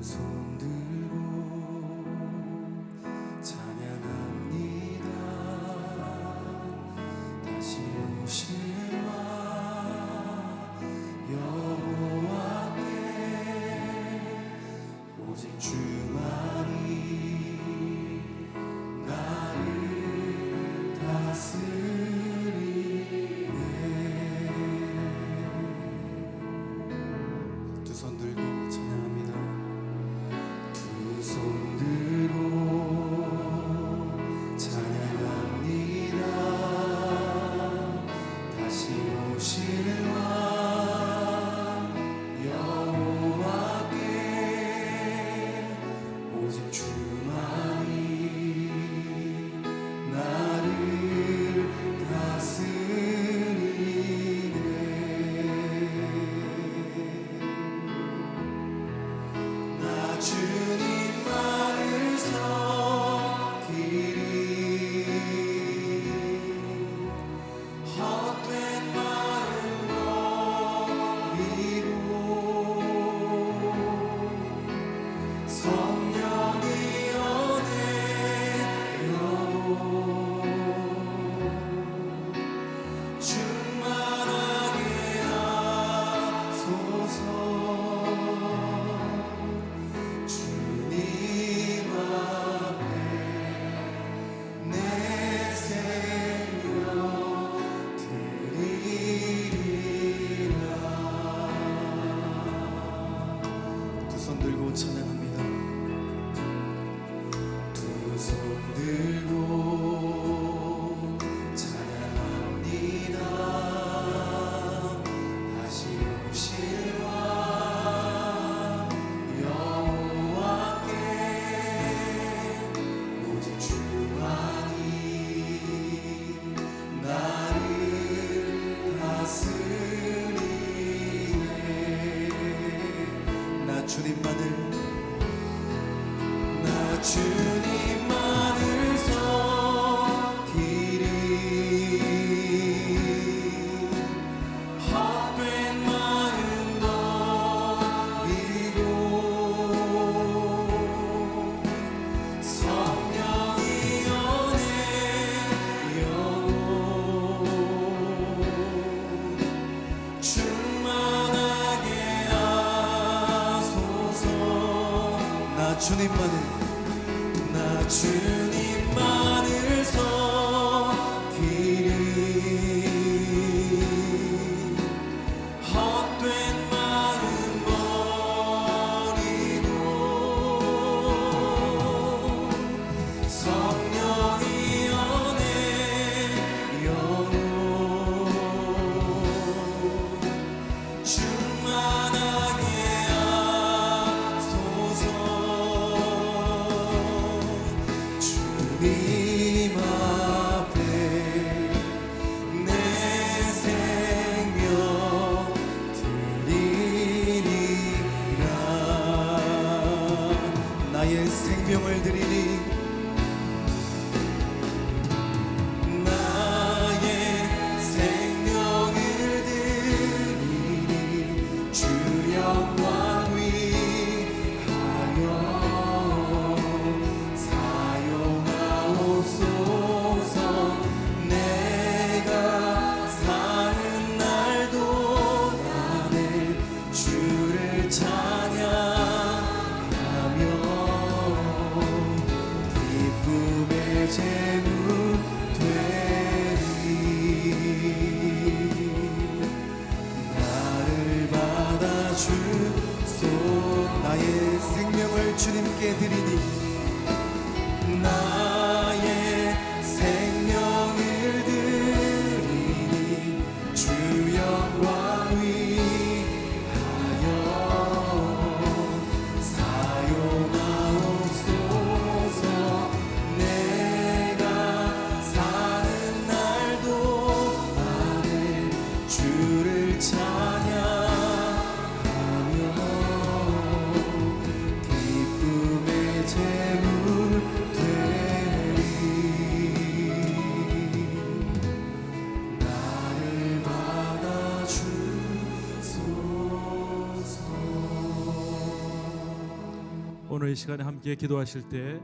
손 들고 찬양합니다. 다시 오실 왕 여호와께 오직 주만이 나를 다스리네. 두 손 들고 찬양합니다. 두 손 들고 찬양합니다. 다시 오실 왕 여호와께 오직 주만이 나를 다스리네. 나 주님만을 섬기리. 헛된 마음 버리고 성령의 은혜로 충만하게 하소서. 주님 앞에 내 생명 드리리라. 두 손 들고 찬양합니다. 두 손 들고 찬양합니다. 다시 오실 왕 여호와께 오직 주만이 나를 다스리네. 나 주님만을 섬기리. 헛된 마음 버리고 성령의 은혜로 충만하게 하소서. 나 주님만을 섬기리. 헛된 마음 버리고 성령의 은혜로 충만하게 하소서. 주님 앞에 내 생명 드리리라. 나의 생명을 드리니 나의 생명을 드리니 주 영광 위하여 사용하옵소서. 내가 사는 날도 나는 주를 찬양하며 기쁨의 제물 되리. 나를 받아주소. 나의 생명을 주님께 드리니 나의 생명을 드리니 주 영광 위하여 사용하옵소서. 내가 사는 날도 나는 주를 찬양하며 기쁨의 제물 되리. 오늘 이 시간에 함께 기도하실 때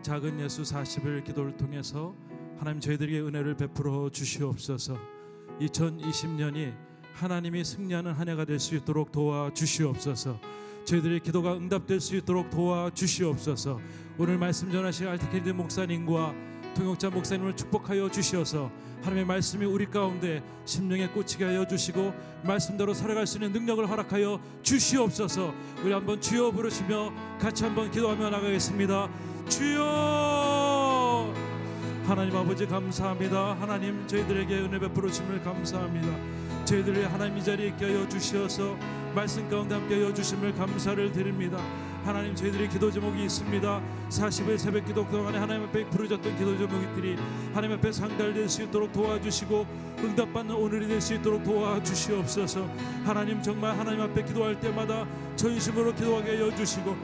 작은 예수 40일 기도를 통해서 하나님 저희들에게 은혜를 베풀어 주시옵소서. 2020년이 하나님이 승리하는 한 해가 될 수 있도록 도와주시옵소서. 저희들의 기도가 응답될 수 있도록 도와주시옵소서. 오늘 말씀 전하실 알테케리드 목사님과 통역자 목사님을 축복하여 주시어서 하나님의 말씀이 우리 가운데 심령에 꽂히게 하여 주시고 말씀대로 살아갈 수 있는 능력을 허락하여 주시옵소서. 우리 한번 주여 부르시며 같이 한번 기도하며 나가겠습니다. 주여! 하나님 아버지 감사합니다. 하나님 저희들에게 은혜 베풀어 주심을 감사합니다. 저희들의 하나님 이 자리에 있게 하여 주시어서 말씀 가운데 함께 하여 주심을 감사를 드립니다. 하나님 저희들의 기도 제목이 있습니다. 40일 새벽 기도 동안에 하나님 앞에 부르짖었던 기도 제목들이 하나님 앞에 상달될 수 있도록 도와주시고 응답받는 오늘이 될 수 있도록 도와주시옵소서. 하나님 정말 하나님 앞에 기도할 때마다 전심으로 기도하게 하여 주시고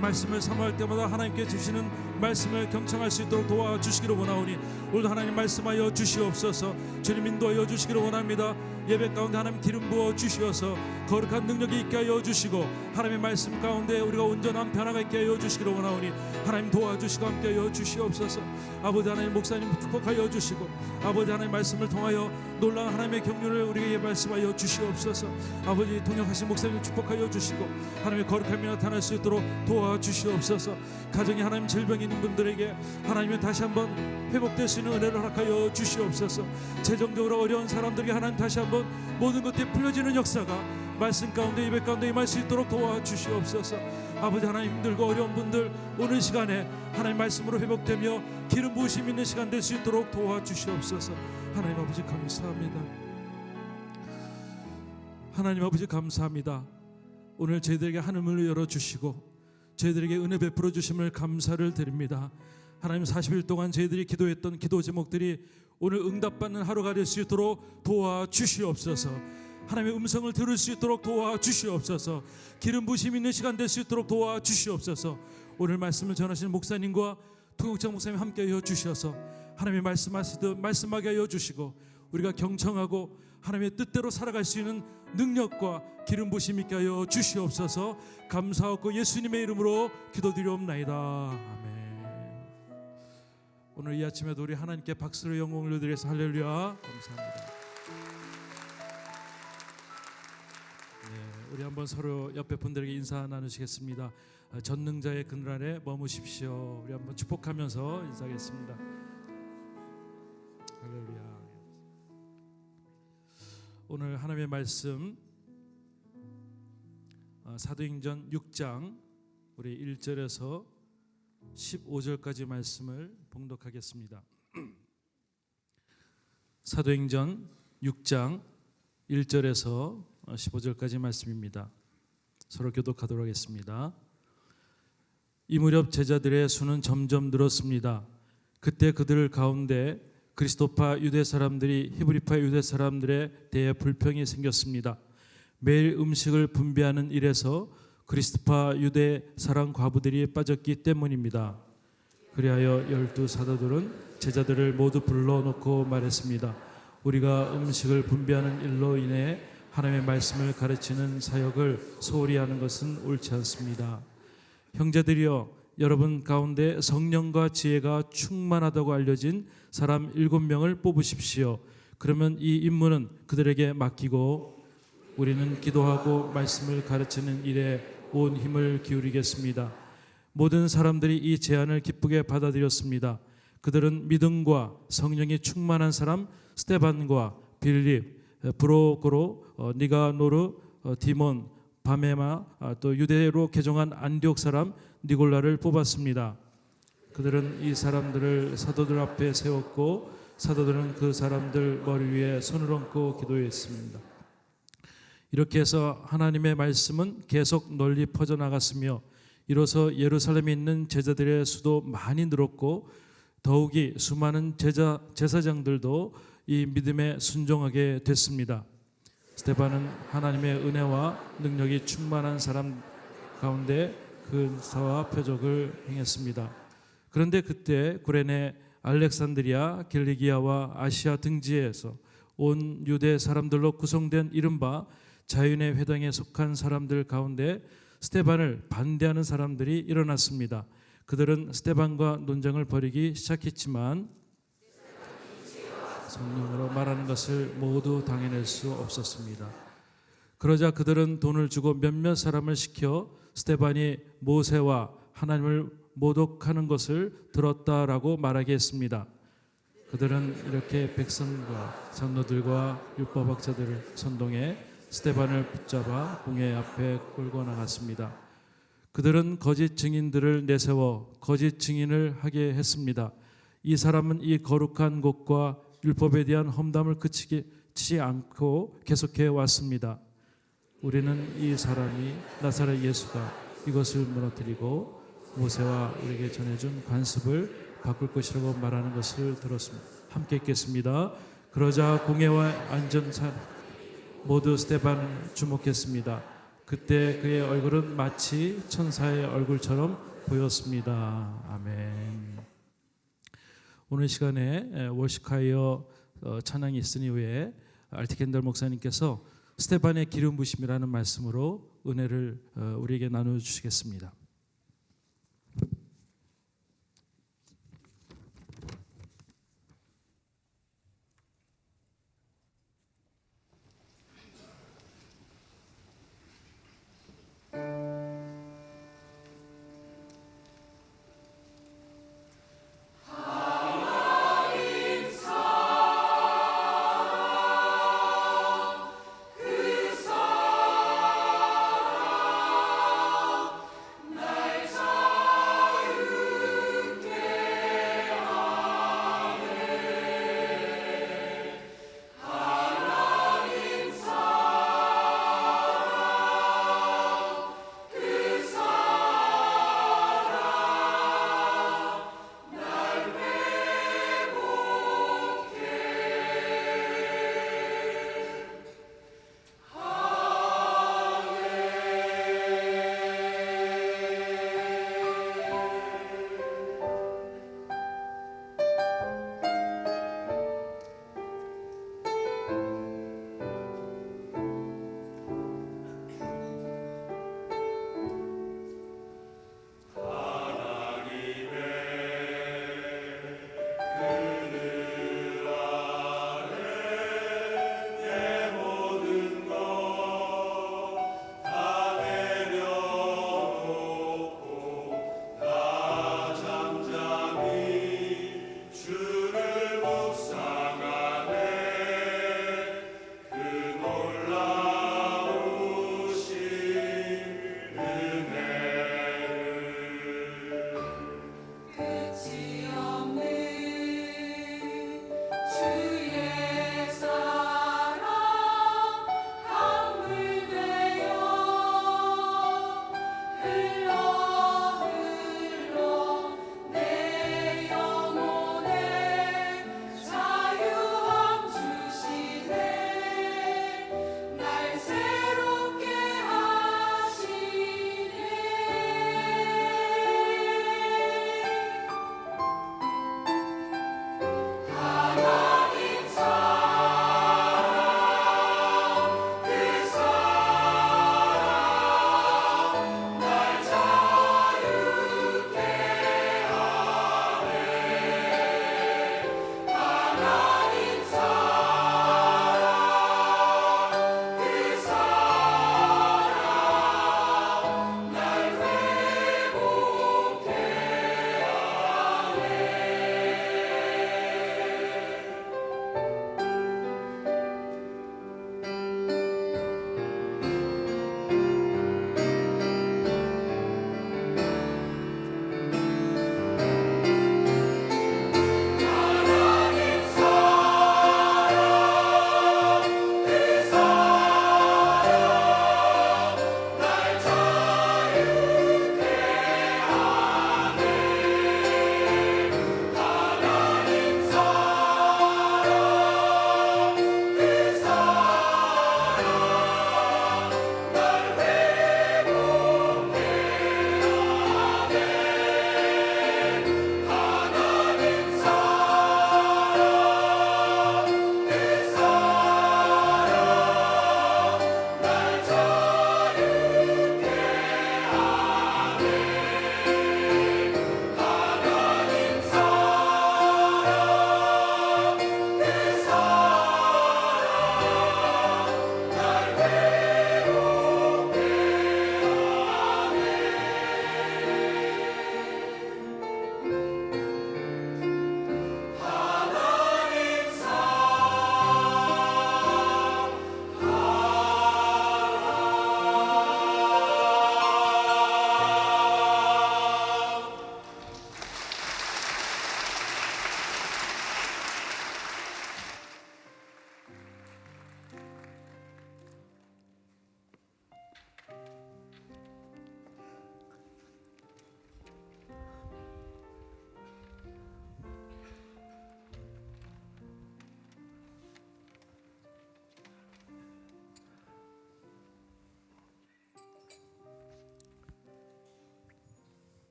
말씀을 사모할 때마다 하나님께 주시는 말씀을 경청할 수 있도록 도와주시기를 원하오니 오늘도 하나님 말씀하여 주시옵소서. 주님 인도하여 주시기를 원합니다. 예배 가운데 하나님 기름 부어 주시어서 거룩한 능력이 있게 하여 주시고 하나님의 말씀 가운데 우리가 온전한 변화가 있게 하여 주시기를 원하오니 하나님 도와주시고 함께 하여 주시옵소서. 아버지 하나님 목사님 축복하여 주시고 아버지 하나님 말씀을 통하여 놀라운 하나님의 경륜을 우리에게 말씀하여 주시옵소서. 아버지 통역하신 목사님 축복하여 주시고 하나님의 거룩함이 나타날 수 있도록 도와주시옵소서. 가정에 하나님 질병이 있는 분들에게 하나님은 다시 한번 회복될 수 있는 은혜를 허락하여 주시옵소서. 재정적으로 어려운 사람들에게 하나님 다시 한번 모든 것들이 풀려지는 역사가 말씀 가운데 예배 가운데 임할 수 있도록 도와주시옵소서. 아버지 하나님 힘들고 어려운 분들 오늘 시간에 하나님 말씀으로 회복되며 기름 부으심 있는 시간 될 수 있도록 도와주시옵소서. 하나님 아버지 감사합니다. 하나님 아버지 감사합니다. 오늘 저희들에게 하늘문을 열어주시고 저희들에게 은혜 베풀어 주심을 감사를 드립니다. 하나님 40일 동안 저희들이 기도했던 기도 제목들이 오늘 응답받는 하루가 될 수 있도록 도와주시옵소서. 하나님의 음성을 들을 수 있도록 도와주시옵소서. 기름 부심 있는 시간 될 수 있도록 도와주시옵소서. 오늘 말씀을 전하시는 목사님과 통역자 목사님 함께 하여 주셔서 하나님의 말씀하시듯 말씀하게 하여 주시고 우리가 경청하고 하나님의 뜻대로 살아갈 수 있는 능력과 기름 부심 있게 하여 주시옵소서. 감사하고 예수님의 이름으로 기도드리옵나이다. 아멘. 오늘 이 아침에도 우리 하나님께 박수로 영광을 드려서 할렐루야 감사합니다. 네, 우리 한번 서로 옆에 분들에게 인사 나누시겠습니다. 전능자의 그늘 아래 머무십시오. 우리 한번 축복하면서 인사하겠습니다. 할렐루야. 오늘 하나님의 말씀 사도행전 6장 우리 1절에서 15절까지 말씀을 봉독하겠습니다. 사도행전 6장 1절에서 15절까지 말씀입니다. 서로 교독하도록 하겠습니다. 이 무렵 제자들의 수는 점점 늘었습니다. 그때 그들 가운데 그리스도파 유대 사람들이 히브리파 유대 사람들에 대해 불평이 생겼습니다. 매일 음식을 분배하는 일에서 그리스도파 유대 사람 과부들이 빠졌기 때문입니다. 그리하여 12 사도들은 제자들을 모두 불러놓고 말했습니다. 우리가 음식을 분배하는 일로 인해 하나님의 말씀을 가르치는 사역을 소홀히 하는 것은 옳지 않습니다. 형제들이여, 여러분 가운데 성령과 지혜가 충만하다고 알려진 사람 7명을 뽑으십시오. 그러면 이 임무는 그들에게 맡기고 우리는 기도하고 말씀을 가르치는 일에 온 힘을 기울이겠습니다. 모든 사람들이 이 제안을 기쁘게 받아들였습니다. 그들은 믿음과 성령이 충만한 사람 스데반과 빌립, 브로고로, 니가노르, 디몬, 바메마, 또 유대로 개종한 안디옥 사람 니골라를 뽑았습니다. 그들은 이 사람들을 사도들 앞에 세웠고 사도들은 그 사람들 머리 위에 손을 얹고 기도했습니다. 이렇게 해서 하나님의 말씀은 계속 널리 퍼져나갔으며 이로써 예루살렘에 있는 제자들의 수도 많이 늘었고 더욱이 수많은 제사장들도 이 믿음에 순종하게 됐습니다. 스데반은 하나님의 은혜와 능력이 충만한 사람 가운데 근사와 표적을 행했습니다. 그런데 그때 구레네, 알렉산드리아, 길리기아와 아시아 등지에서 온 유대 사람들로 구성된 이른바 자윤의 회당에 속한 사람들 가운데 스데반을 반대하는 사람들이 일어났습니다. 그들은 스데반과 논쟁을 벌이기 시작했지만 성령으로 말하는 것을 모두 당해낼 수 없었습니다. 그러자 그들은 돈을 주고 몇몇 사람을 시켜 스데반이 모세와 하나님을 모독하는 것을 들었다라고 말하게 했습니다. 그들은 이렇게 백성과 장로들과 율법학자들을 선동해 스데반을 붙잡아 공회 앞에 끌고 나갔습니다. 그들은 거짓 증인들을 내세워 거짓 증인을 하게 했습니다. 이 사람은 이 거룩한 곳과 율법에 대한 험담을 그치지 않고 계속해 왔습니다. 우리는 이 사람이 나사렛 예수가 이것을 무너뜨리고 모세와 우리에게 전해준 관습을 바꿀 것이라고 말하는 것을 들었습니다. 함께 읽겠습니다. 그러자 공회와 안전사 모두 스데반을 주목했습니다. 그때 그의 얼굴은 마치 천사의 얼굴처럼 보였습니다. 아멘. 오늘 시간에 월시카이어 찬양이 있은 이후에 알티켄달 목사님께서 스데반의 기름 부심이라는 말씀으로 은혜를 우리에게 나누어 주시겠습니다. 나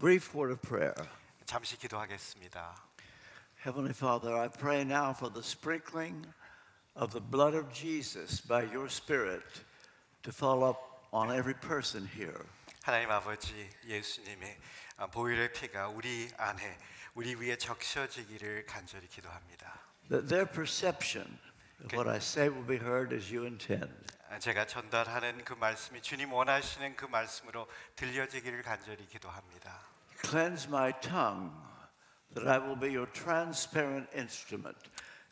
brief word of prayer. 잠시 기도하겠습니다. Heavenly Father, I pray now for the sprinkling of the blood of Jesus by your Spirit to fall up on every person here. 하나님 아버지, 예수님의 보혈의 피가 우리 안에 우리 위에 적셔지기를 간절히 기도합니다. That their perception of what I say will be heard as you intend. 제가 전달하는 그 말씀이 주님 원하시는 그 말씀으로 들려지기를 간절히 기도합니다. Cleanse my tongue that I will be your transparent instrument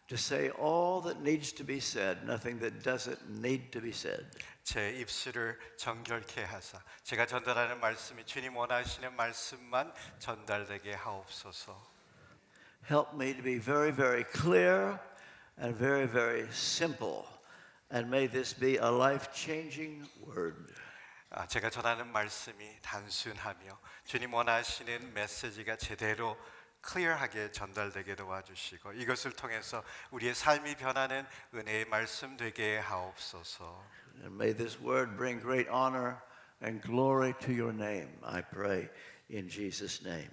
to say all that needs to be said, nothing that doesn't need to be said. 제 입술을 정결케 하사 제가 전달하는 말씀이 주님 원하시는 말씀만 전달되게 하옵소서. Help me to be very, very clear and very, very simple. And may this be a life-changing word. 제가 전하는 말씀이 단순하며 주님 원하시는 메시지가 제대로 클리어하게 전달되게 도와주시고 이것을 통해서 우리의 삶이 변하는 은혜의 말씀 되게 하옵소서. And may this word bring great honor and glory to your name, I pray, in Jesus' name.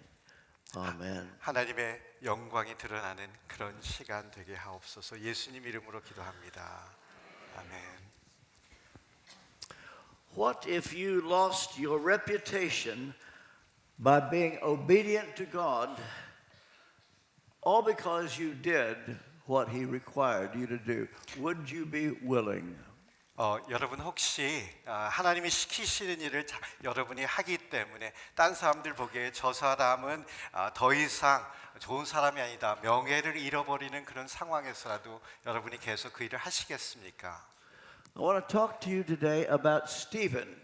Amen. 하나님의 영광이 드러나는 그런 시간 되게 하옵소서. 예수님 이름으로 기도합니다. 아멘. What if you lost your reputation by being obedient to God, all because you did what He required you to do? Would you be willing? 여러분 혹시 하나님이 시키시는 일을 여러분이 하기 때문에 딴 사람들 보기에 저 사람은 더 이상 좋은 사람이 아니다, 명예를 잃어버리는 그런 상황에서라도 여러분이 계속 그 일을 하시겠습니까? I want to talk to you today about Stephen.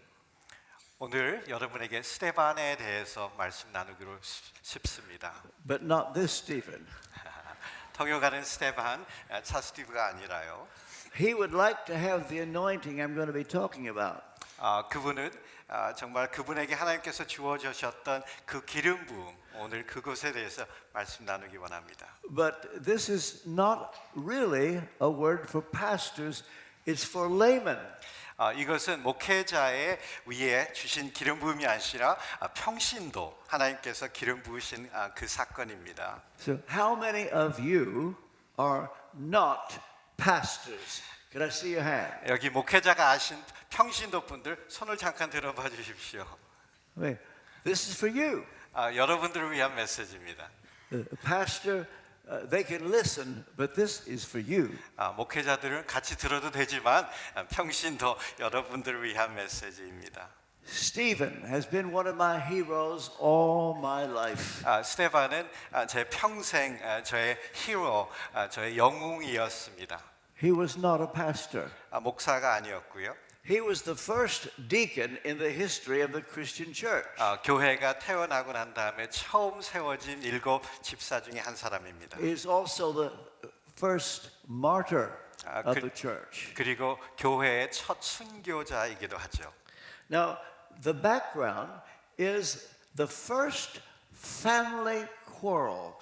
오늘 여러분에게 스데반에 대해서 말씀 나누기로 싶습니다. But not this Stephen. 통역하는 스데반, 차 스티브가 아니라요. He would like to have the anointing I'm going to be talking about. 그분은 정말 그분에게 하나님께서 주어 주셨던 그 기름 부음, 오늘 그것에 대해서 말씀 나누기 원합니다. But this is not really a word for pastors. It's for laymen. 이것은 목회자의 위에 주신 기름 부음이 아니라 평신도 하나님께서 기름 부으신 그 사건입니다. So how many of you are not pastors? Can I see your hand? 여기 목회자가 아신 평신도 분들 손을 잠깐 들어봐 주십시오. Okay. This is for you. 여러분들을 위한 메시지입니다. Pastor, they can listen, but this is for you. 목회자들은 같이 들어도 되지만 평신도 여러분들을 위한 메시지입니다. Stephen has been one of my heroes all my life. 스데반은 제 평생 저의 히로, 저의 영웅이었습니다. He was not a pastor. 목사가 아니었고요. He was the first deacon in the history of the Christian church. 교회가 태어나고 난 다음에 처음 세워진 7 집사 중에 한 사람입니다. He is also the first martyr of the church. 그리고 교회의 첫 순교자이기도 하죠. Now, the background is the first family quarrel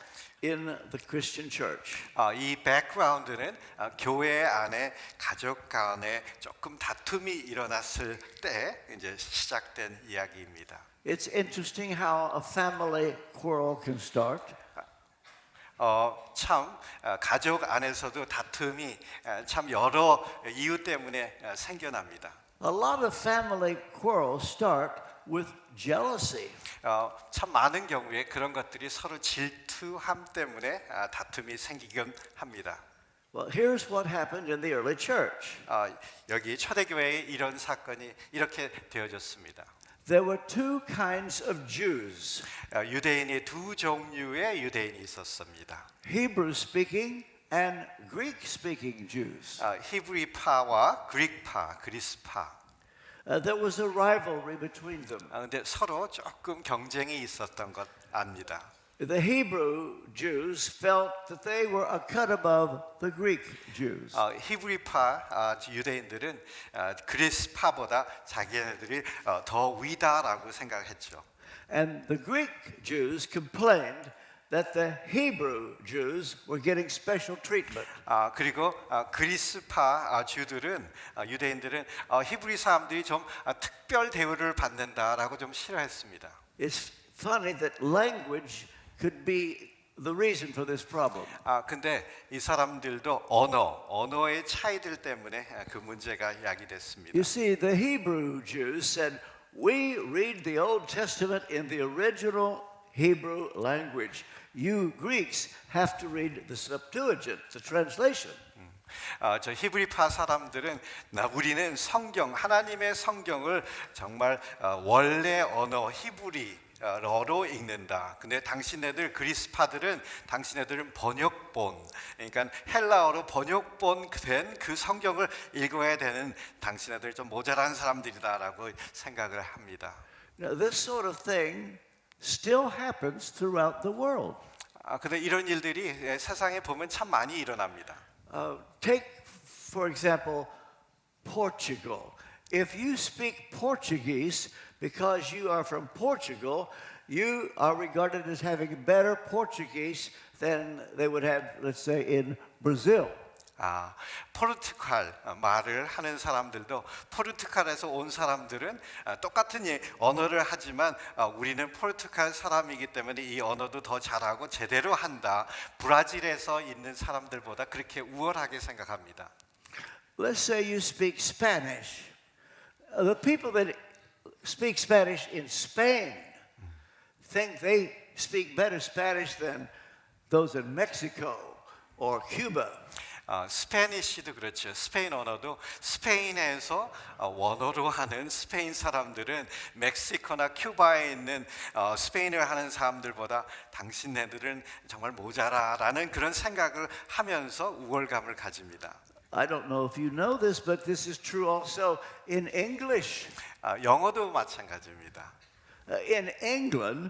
in the Christian church. 이 백그라운드는 교회 안에 가족 간에 조금 다툼이 일어났을 때 이제 시작된 이야기입니다. It's interesting how a family quarrel can start. 참 가족 안에서도 다툼이 참 여러 이유 때문에 생겨납니다. A lot of family quarrels start with jealousy. 참 많은 경우에 그런 것들이 서로 질투함 때문에 다툼이 생기곤 합니다. Well, here's what happened in the early church. 여기 초대교회에 이런 사건이 이렇게 되어졌습니다. There were two kinds of Jews. 유대인이 두 종류의 유대인이 있었습니다. Hebrew speaking and Greek speaking Jews. 히브리파와 그릭파, 그리스파. There was a rivalry between them. 근데 서로 조금 경쟁이 있었던 것 압니다. The Hebrew Jews felt that they were a cut above the Greek Jews. 히브리파 유대인들은 그리스파보다 자기네들이 더 위다라고 생각했죠. And the Greek Jews complained that the Hebrew Jews were getting special treatment. 그리고 그리스파 주들은 유대인들은 히브리 사람들이 좀 특별 대우를 받는다라고 좀 싫어했습니다. It's funny that language could be the reason for this problem. 근데 이 사람들도 언어의 차이들 때문에 그 문제가 야기됐습니다. You see, the Hebrew Jews said, we read the Old Testament in the original Hebrew language. You Greeks have to read the Septuagint, the translation. 저 히브리파 사람들은 우리는 성경, 하나님의 성경을 정말 원래 언어 히브리어로 읽는다. 근데 당신네들 그리스파들은 당신네들은 번역본, 그러니까 헬라어로 번역본 된 그 성경을 읽어야 되는 당신네들 좀 모자란 사람들이다라고 생각을 합니다. Now, this sort of thing still happens throughout the world. 근데 이런 일들이 세상에 보면 참 많이 일어납니다. Take, for example, Portugal. If you speak Portuguese because you are from Portugal, you are regarded as having better Portuguese than they would have, let's say, in Brazil. 포르투갈 말을 하는 사람들도 포르투갈에서 온 사람들은 똑같은 언어를 하지만 우리는 포르투갈 사람이기 때문에 이 언어도 더 잘하고 제대로 한다. 브라질에서 있는 사람들보다 그렇게 우월하게 생각합니다. Let's say you speak Spanish. The people that speak Spanish in Spain think they speak better Spanish than those in Mexico or Cuba. 스페니쉬도 그렇죠. 스페인 언어도 스페인에서 원어로 하는 스페인 사람들은 멕시코나 큐바에 있는 스페인을 하는 사람들보다 당신네들은 정말 모자라라는 그런 생각을 하면서 우월감을 가집니다. I don't know if you know this, but this is true also in English. 영어도 마찬가지입니다. In England,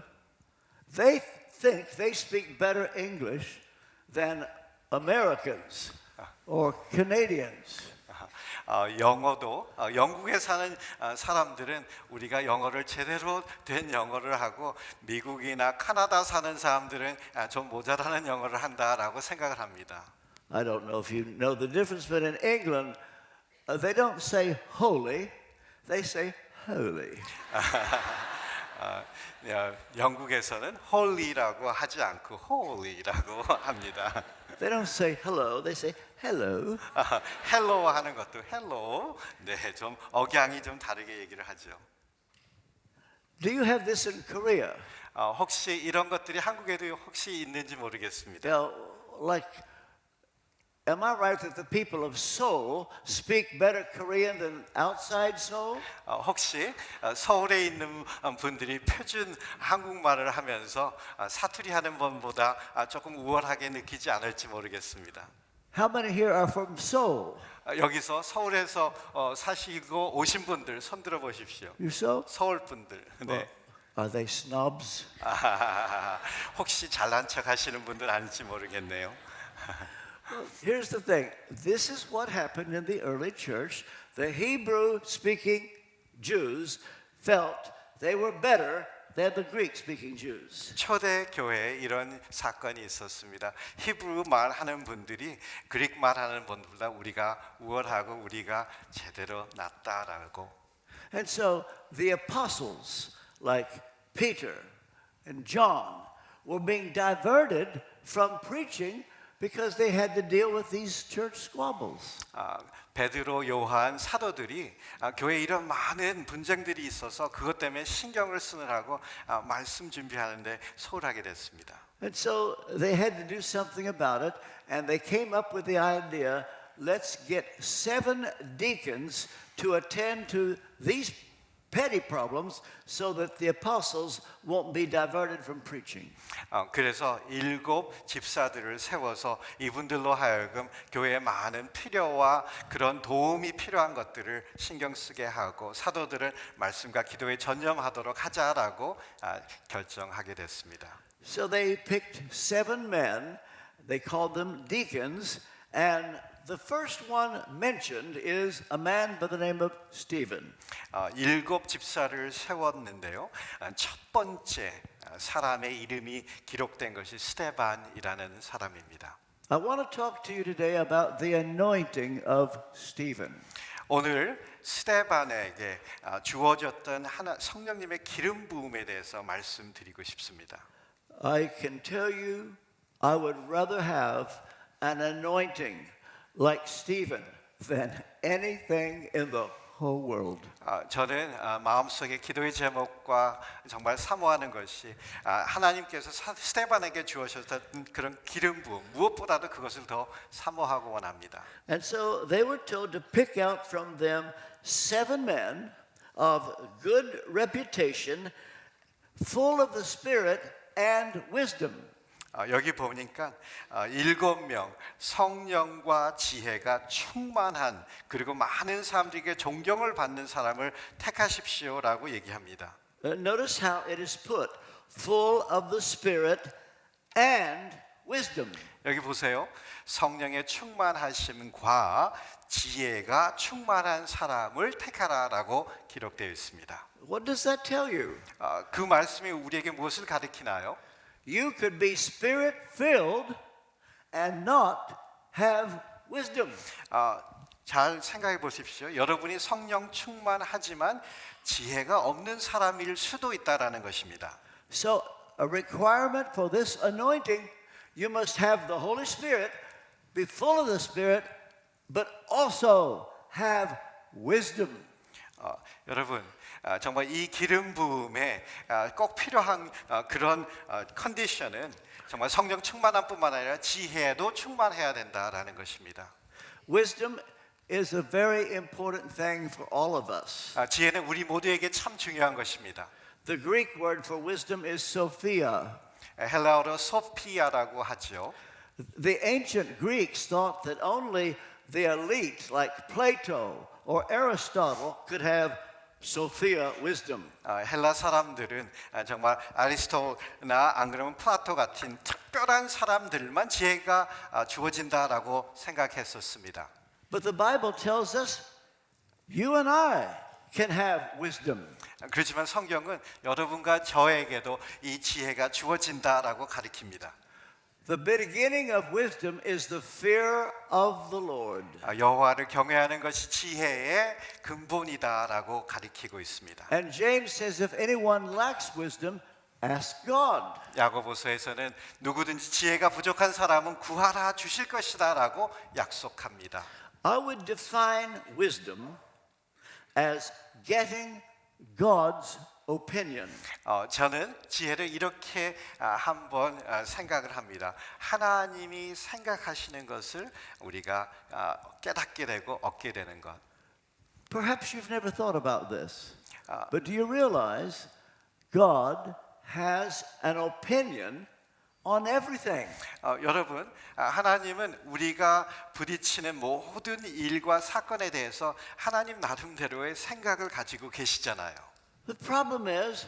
they think they speak better English than Americans or Canadians. 영어도 영국에 사는 사람들은 우리가 영어를 제대로 된 영어를 하고 미국이나 카나다 사는 사람들은 좀 모자라는 영어를 한다라고 생각을 합니다. I don't know if you know the difference, but in England, they don't say holy, they say holy. 영국에서는 holy라고 하지 않고 holy라고 합니다. They don't say hello, they say hello. hello 하는 것도 hello. 네, 좀 억양이 좀 다르게 얘기를 하죠. Do you have this in Korea? 혹시 이런 것들이 한국에도 혹시 있는지 모르겠습니다. Like, am I right that the people of Seoul speak better Korean than outside Seoul? 혹시 서울에 있는 분들이 표준 한국말을 하면서 사투리 하는 분보다 조금 우월하게 느끼지 않을지 모르겠습니다. How many here are from Seoul? 여기서 서울에서 사시고 오신 분들 손 들어 보십시오. You Seoul? 서울 분들. 네. Are they snobs? 혹시 잘난 척 하시는 분들 아닐지 모르겠네요. Here's the thing. This is what happened in the early church. The Hebrew-speaking Jews felt they were better than the Greek-speaking Jews. 초대 교회에 이런 사건이 있었습니다. 히브리 말하는 분들이 그릭 말하는 분들보다 우리가 우월하고 우리가 제대로 낫다라고. And so the apostles like Peter and John were being diverted from preaching because they had to deal with these church squabbles. 베드로, 요한, 사도들이 교회에 이런 많은 분쟁들이 있어서 그것 때문에 신경을 쓰느라고 말씀 준비하는데 소홀하게 됐습니다. And so they had to do something about it, and they came up with the idea, let's get 7 deacons to attend to these petty problems so that the apostles won't be diverted from preaching. 그래서 7 집사들을 세워서 이분들로 하여금 교회에 많은 필요와 그런 도움이 필요한 것들을 신경 쓰게 하고 사도들은 말씀과 기도에 전념하도록 하자라고 결정하게 됐습니다. So they picked 7 men, they called them deacons, and the first one mentioned is a man by the name of Stephen. 7 집사를 세웠는데요. 첫 번째 사람의 이름이 기록된 것이 스데반이라는 사람입니다. I want to talk to you today about the anointing of Stephen. 오늘 스데반에게 주어졌던 성령님의 기름 부음에 대해서 말씀드리고 싶습니다. I can tell you, I would rather have an anointing like Stephen than anything in the whole world. 저는 마음속에 기도의 제목과 정말 사모하는 것이 하나님께서 스데반에게 주어졌던 그런 기름 부음, 무엇보다도 그것을 더 사모하고 원합니다. And so they were told to pick out from them 7 men of good reputation, full of the Spirit and wisdom. 여기 보니까 7명 성령과 지혜가 충만한 그리고 많은 사람들에게 존경을 받는 사람을 택하십시오라고 얘기합니다. Notice how it is put, full of the Spirit and wisdom. 여기 보세요. 성령의 충만하심과 지혜가 충만한 사람을 택하라라고 기록되어 있습니다. What does that tell you? 그 말씀이 우리에게 무엇을 가르치나요? You could be Spirit filled and not have wisdom. 잘 생각해 보십시오. 여러분이 성령 충만하지만 지혜가 없는 사람일 수도 있다라는 것입니다. So a requirement for this anointing, you must have the Holy Spirit, be full of the Spirit, but also have wisdom. 여러분 정말 이 기름 부음에 꼭 필요한 그런 컨디션은 정말 성령 충만함뿐만 아니라 지혜도 충만해야 된다라는 것입니다. Wisdom is a very important thing for all of us. 지혜는 우리 모두에게 참 중요한 것입니다. The Greek word for wisdom is Sophia. 헬라어로 소피아라고 하죠. The ancient Greeks thought that only the elite like Plato or Aristotle could have Sophia wisdom. 헬라 사람들은 정말 아리스토나 안 그러면 플라토 같은 특별한 사람들만 지혜가 주어진다라고 생각했었습니다. But the Bible tells us you and I can have wisdom. 그렇지만 성경은 여러분과 저에게도 이 지혜가 주어진다라고 가르칩니다. The beginning of wisdom is the fear of the Lord. 여호와를 경외하는 것이 지혜의 근본이다라고 가르치고 있습니다. And James says if anyone lacks wisdom, ask God. 야고보서에서는 누구든지 지혜가 부족한 사람은 구하라 주실 것이다라고 약속합니다. I would define wisdom as getting God's opinion. 저는 지혜를 이렇게 한번 생각을 합니다. 하나님이 생각하시는 것을 우리가 깨닫게 되고 얻게 되는 것. Perhaps you've never thought about this, but do you realize God has an opinion on everything? 여러분, 하나님은 우리가 부딪히는 모든 일과 사건에 대해서 하나님 나름대로의 생각을 가지고 계시잖아요. The problem is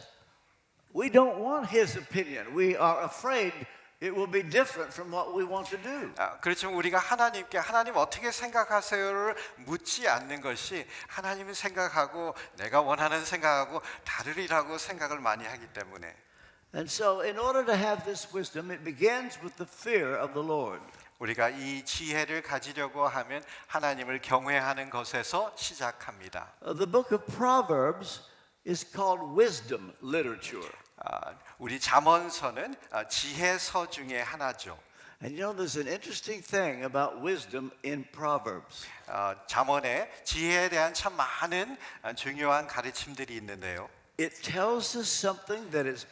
we don't want his opinion. We are afraid it will be different from what we want to do. 그렇지만 우리가 하나님께 하나님 어떻게 생각하세요를 묻지 않는 것이 하나님이 생각하고 내가 원하는 생각하고 다르리라고 생각을 많이 하기 때문에. And so in order to have this wisdom, it begins with the fear of the Lord. 우리가 이 지혜를 가지려고 하면 하나님을 경외하는 것에서 시작합니다. The book of Proverbs is called wisdom literature. 우리 잠언서는 지혜서 중에 하나죠. And you know there's an interesting thing about wisdom in Proverbs. 잠언에 지혜에 대한 참 많은 중요한 가르침들이 있는데요. It tells us something that is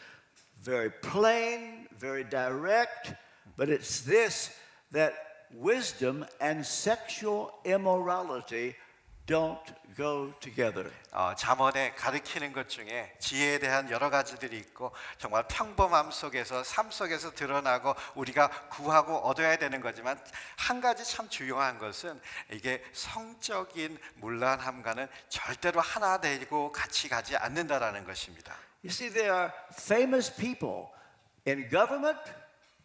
very plain, very direct, but it's this that wisdom and sexual immorality don't go together. 잠언에 가르치는 것 중에 지혜에 대한 여러 가지들이 있고 정말 평범함 속에서 삶 속에서 드러나고 우리가 구하고 얻어야 되는 거지만 한 가지 참 중요한 것은 이게 성적인 문란함과는 절대로 하나 되고 같이 가지 않는다라는 것입니다. You see, there are famous people in government,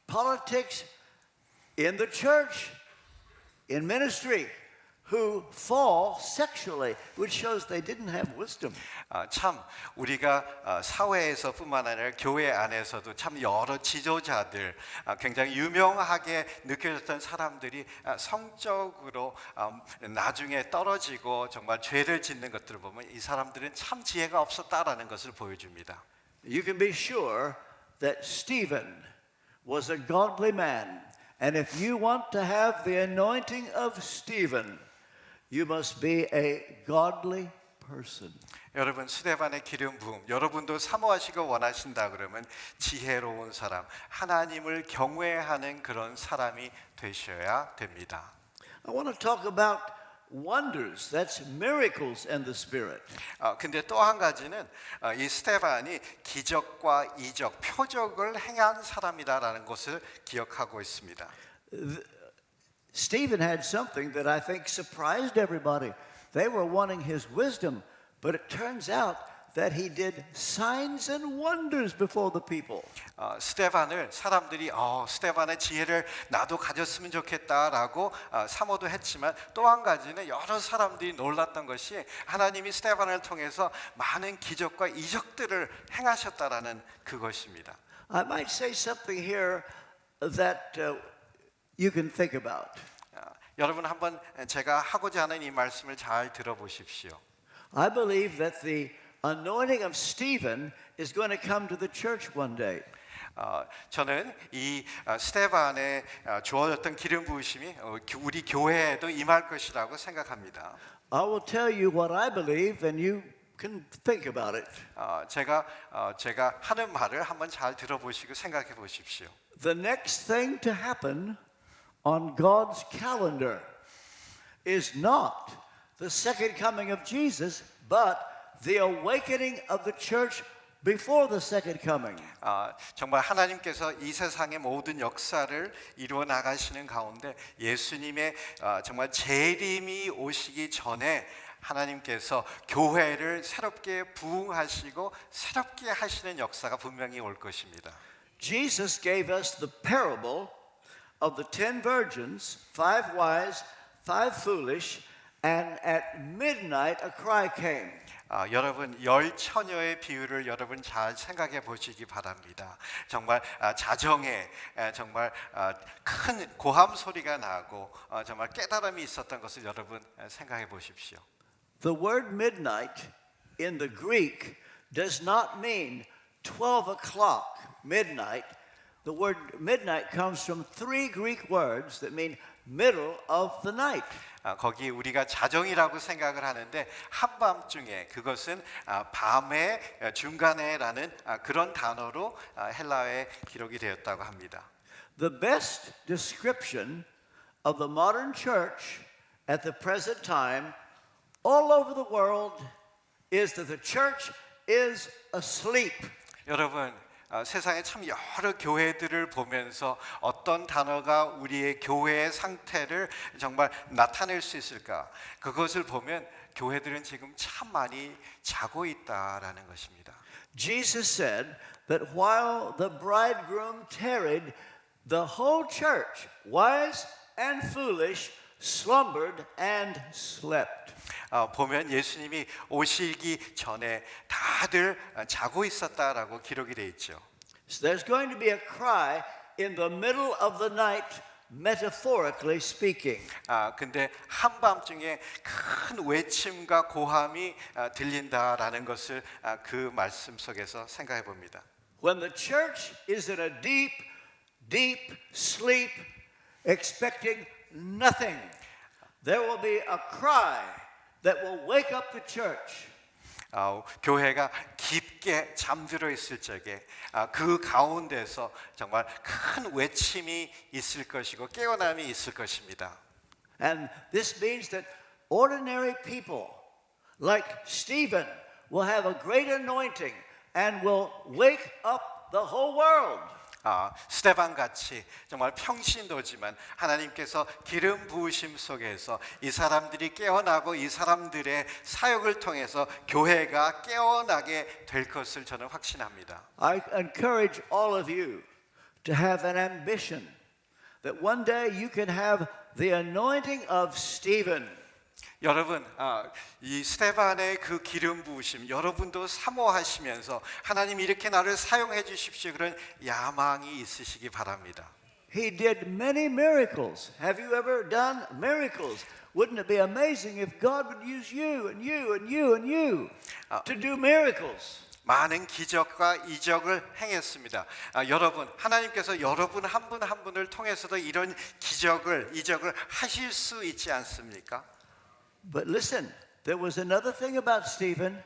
politics, in the church, in ministry, who fall sexually, which shows they didn't have wisdom. 참 우리가 사회에서뿐만 아니라 교회 안에서도 참 여러 지도자들, 굉장히 유명하게 느껴졌던 사람들이 성적으로 나중에 떨어지고 정말 죄를 짓는 것들을 보면 이 사람들은 참 지혜가 없었다라는 것을 보여줍니다. You can be sure that Stephen was a godly man, and if you want to have the anointing of Stephen, you must be a godly person. 여러분 스데반의 기름 부음 여러분도 사모하시고 원하신다 그러면 지혜로운 사람, 하나님을 경외하는 그런 사람이 되셔야 됩니다. I want to talk about wonders. That's miracles in the Spirit. 근데 또 한 가지는 이 스데반이 기적과 이적, 표적을 행한 사람이다라는 것을 기억하고 있습니다. Stephen had something that I think surprised everybody. They were wanting his wisdom, but it turns out that he did signs and wonders before the people. 스데반을 사람들이 스데반의 지혜를 나도 가졌으면 좋겠다라고 사모도 했지만 또 한 가지는 여러 사람들이 놀랐던 것이 하나님이 스데반을 통해서 많은 기적과 이적들을 행하셨다라는 그것입니다. I might say something here that you can think about. 여러분 한번 제가 하고자 하는 이 말씀을 잘 들어보십시오. I believe that the anointing of Stephen is going to come to the church one day. 저는 이 스데반에 주어졌던 기름 부으심이 우리 교회에도 임할 것이라고 생각합니다. I will tell you what I believe, and you can think about it. 제가 하는 말을 한번 잘 들어보시고 생각해 보십시오. The next thing to happen on God's calendar is not the second coming of Jesus, but the awakening of the church before the second coming. 정말 하나님께서 이 세상의 모든 역사를 이루어 나가시는 가운데 예수님의 정말 재림이 오시기 전에 하나님께서 교회를 새롭게 부흥하시고 새롭게 하시는 역사가 분명히 올 것입니다. Jesus gave us the parable of the 10 virgins, 5 wise, 5 foolish, and at midnight a cry came. 여러분 열 처녀의 비유를 여러분 잘 생각해 보시기 바랍니다. 정말 자정에 정말 큰 고함 소리가 나고 정말 깨달음이 있었던 것을 여러분 생각해 보십시오. The word midnight in the Greek does not mean 12 o'clock midnight. The word midnight comes from 3 Greek words that mean middle of the night. 거기 우리가 자정이라고 생각을 하는데 한밤중에 그것은 밤의 중간에라는 그런 단어로 헬라어에 기록이 되었다고 합니다. The best description of the modern church at the present time all over the world is that the church is asleep. 여러분 세상에 참 여러 교회들을 보면서 어떤 단어가 우리의 교회의 상태를 정말 나타낼 수 있을까? 그것을 보면 교회들은 지금 참 많이 자고 있다라는 것입니다. Jesus said that while the bridegroom tarried, the whole church, wise and foolish, slumbered and slept. 보면 예수님이 오시기 전에 다들 자고 있었다라고 기록이 돼 있죠. So there's going to be a cry in the middle of the night, metaphorically speaking. 근데 한밤중에 큰 외침과 고함이 들린다라는 것을 그 말씀 속에서 생각해 봅니다. When the church is in a deep, deep sleep, expecting nothing, there will be a cry that will wake up the church. 교회가 깊게 잠들어 있을 적에 그 가운데서 정말 큰 외침이 있을 것이고 깨어남이 있을 것입니다. And this means that ordinary people like Stephen will have a great anointing and will wake up the whole world. 스데반 같이 정말 평신도지만 하나님께서 기름 부으심 속에서 이 사람들이 깨어나고 이 사람들의 사역을 통해서 교회가 깨어나게 될 것을 저는 확신합니다. I encourage all of you to have an ambition that one day you can have the anointing of Stephen. 여러분, 이 스데반의 그 기름 부으심 여러분도 사모하시면서 하나님 이렇게 나를 사용해 주십시오 그런 야망이 있으시기 바랍니다. He did many miracles. Have you ever done miracles? Wouldn't it be amazing if God would use you and you and you and you to do miracles? 많은 기적과 이적을 행했습니다. 여러분, 하나님께서 여러분 한 분 한 분을 통해서도 이런 기적을 이적을 하실 수 있지 않습니까? But listen, there was another thing about Stephen.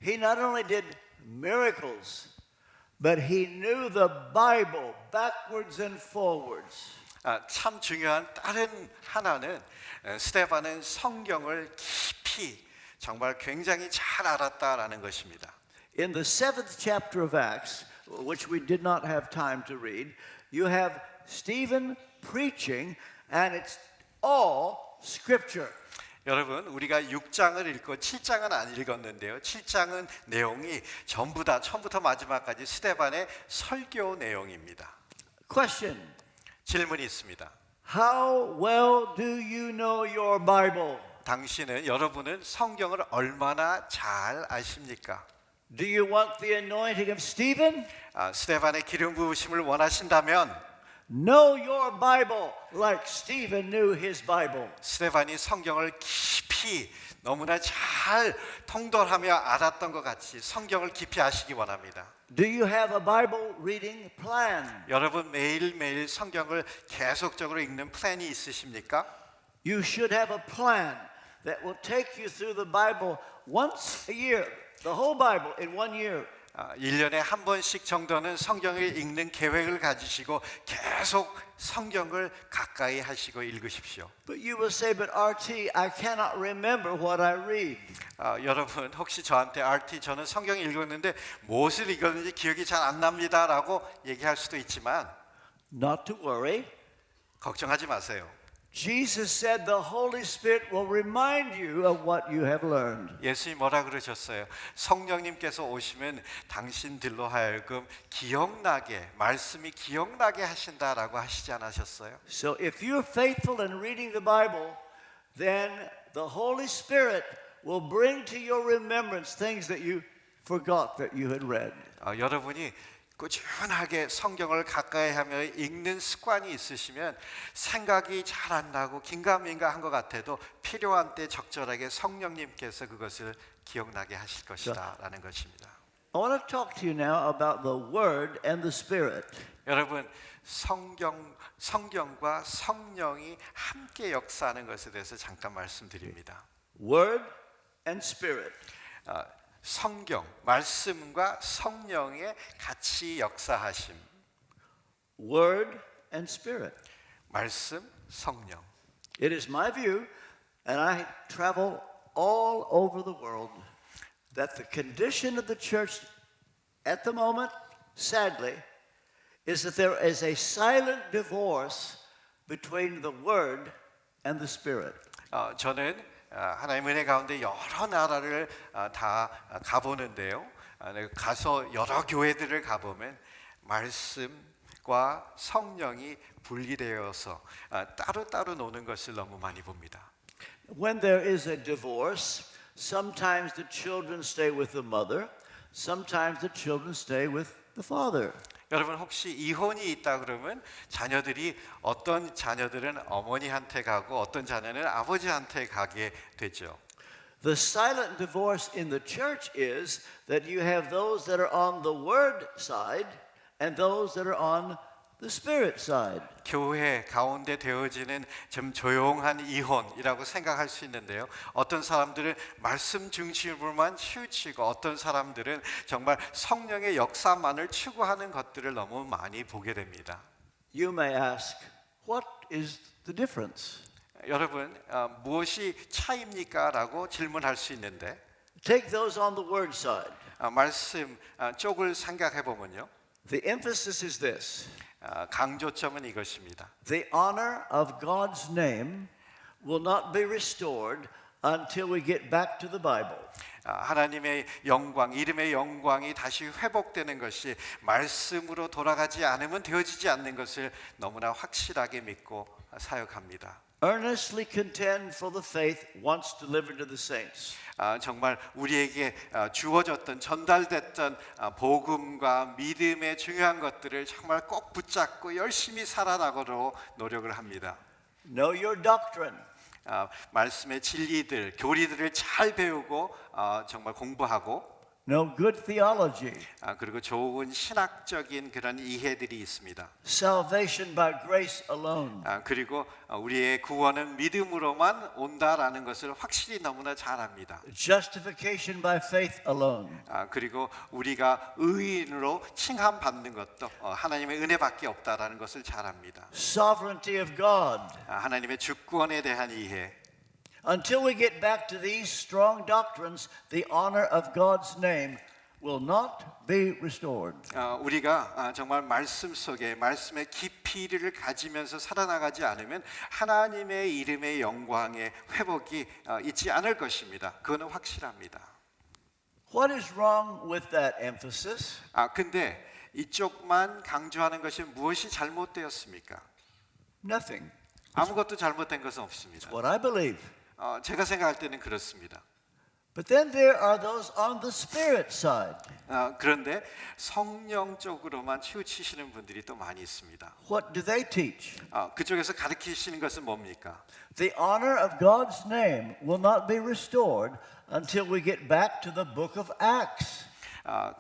He not only did miracles, but he knew the Bible backwards and forwards. 참 중요한 다른 하나는 스데반은 성경을 깊이 정말 굉장히 잘 알았다라는 것입니다. In the 7th chapter of Acts, which we did not have time to read, you have Stephen preaching, and it's all scripture. 여러분, 우리가 6장을 읽고 7장은 안 읽었는데요. 7장은 내용이 전부 다 처음부터 마지막까지 스데반의 설교 내용입니다. Question: 질문이 있습니다. How well do you know your Bible? 여러분은 성경을 얼마나 잘 아십니까? Do you want the anointing of Stephen? 스데반의 기름 부으심을 원하신다면 Know your Bible like Stephen knew his Bible. 스데반이 성경을 깊이 너무나 잘 통달하며 알았던 것 같이 성경을 깊이 아시기 원합니다. Do you have a Bible reading plan? 여러분 매일매일 성경을 계속적으로 읽는 플랜이 있으십니까? You should have a plan that will take you through the Bible once a year, the whole Bible in 1 year. 1년에 한 번씩 정도는 성경을 읽는 계획을 가지시고 계속 성경을 가까이 하시고 읽으십시오. But you will say, but RT, I cannot remember what I read. 여러분 혹시 저한테 RT 저는 성경 읽었는데 무엇을 읽었는지 기억이 잘 안 납니다라고 얘기할 수도 있지만 Not to worry. 걱정하지 마세요. Jesus said the Holy Spirit will remind you of what you have learned. 예수님이 뭐라 그러셨어요? 성령님께서 오시면 당신들로 하여금 기억나게 말씀이 기억나게 하신다라고 하시지 않으셨어요? So if you're faithful in reading the Bible, then the Holy Spirit will bring to your remembrance things that you forgot that you had read. 여러분이 꾸준하게 성경을 가까이 하며 읽는 습관이 있으시면 생각이 잘 안 나고 긴가민가한 것 같아도 필요한 때 적절하게 성령님께서 그것을 기억나게 하실 것이다라는 것입니다. I want to talk to you now about the Word and the Spirit. 여러분 성경과 성령이 함께 역사하는 것에 대해서 잠깐 말씀드립니다. Word and Spirit. 성경, 말씀과 성령의 같이 역사하심. Word and Spirit. 말씀, 성령. It is my view, and I travel all over the world, that the condition of the church at the moment, sadly, is that there is a silent divorce between the Word and the Spirit. 저는 하나님 은혜 가운데 여러 나라를 다 가보는데요. 가서 여러 교회들을 가보면 말씀과 성령이 분리되어서 따로따로 노는 것을 너무 많이 봅니다. When there is a divorce, sometimes the children stay with the mother, sometimes the children stay with the father. 여러분 혹시 이혼이 있다 그러면 자녀들이 어떤 자녀들은 어머니한테 가고 어떤 자녀는 아버지한테 가게 되죠. The silent divorce in the church is that you have those that are on the word side and those that are on the spirit side. 교회 가운데 되어지는 좀 조용한 이혼이라고 생각할 수 있는데요. 어떤 사람들은 말씀 중심으로만 치우치고 어떤 사람들은 정말 성령의 역사만을 추구하는 것들을 너무 많이 보게 됩니다. You may ask, what is the difference? 여러분 무엇이 차이입니까? 라고 질문할 수 있는데 Take those on the word side. 말씀 쪽을 생각해 보면요. The emphasis is this. 강조점은 이것입니다. The honor of God's name will not be restored until we get back to the Bible. 하나님의 영광, 이름의 영광이 다시 회복되는 것이 말씀으로 돌아가지 않으면 되어지지 않는 것을 너무나 확실하게 믿고 사역합니다. earnestly contend for the faith once delivered to the saints. 정말 우리에게 주어졌던 전달됐던 복음과 믿음의 중요한 것들을 정말 꼭 붙잡고 열심히 살아나도록 노력을 합니다. Know your doctrine. 말씀의 진리들, 교리들을 잘 배우고 정말 공부하고 Know good theology. 그리고 좋은 신학적인 그런 이해들이 있습니다. Salvation by grace alone. 그리고 우리의 구원은 믿음으로만 온다라는 것을 확실히 너무나 잘 압니다. Justification by faith alone. 그리고 우리가 의인으로 칭함 받는 것도 하나님의 은혜밖에 없다라는 것을 잘 압니다. Sovereignty of God. 하나님의 주권에 대한 이해. Until we get back to these strong doctrines, the honor of God's name will not be restored. 우리가 정말 말씀 속에 말씀의 깊이를 가지면서 살아나가지 않으면 하나님의 이름의 영광의 회복이 있지 않을 것입니다. 그거는 확실합니다. What is wrong with that emphasis? 근데 이쪽만 강조하는 것이 무엇이 잘못되었습니까? Nothing. 아무것도 잘못된 것은 없습니다. What I believe. 제가 생각할 때는 그렇습니다. But then there are those on the spirit side. 그런데 성령 쪽으로만 치우치시는 분들이 또 많이 있습니다. What do they teach? 그쪽에서 가르치시는 것은 뭡니까? The honor of God's name will not be restored until we get back to the book of Acts.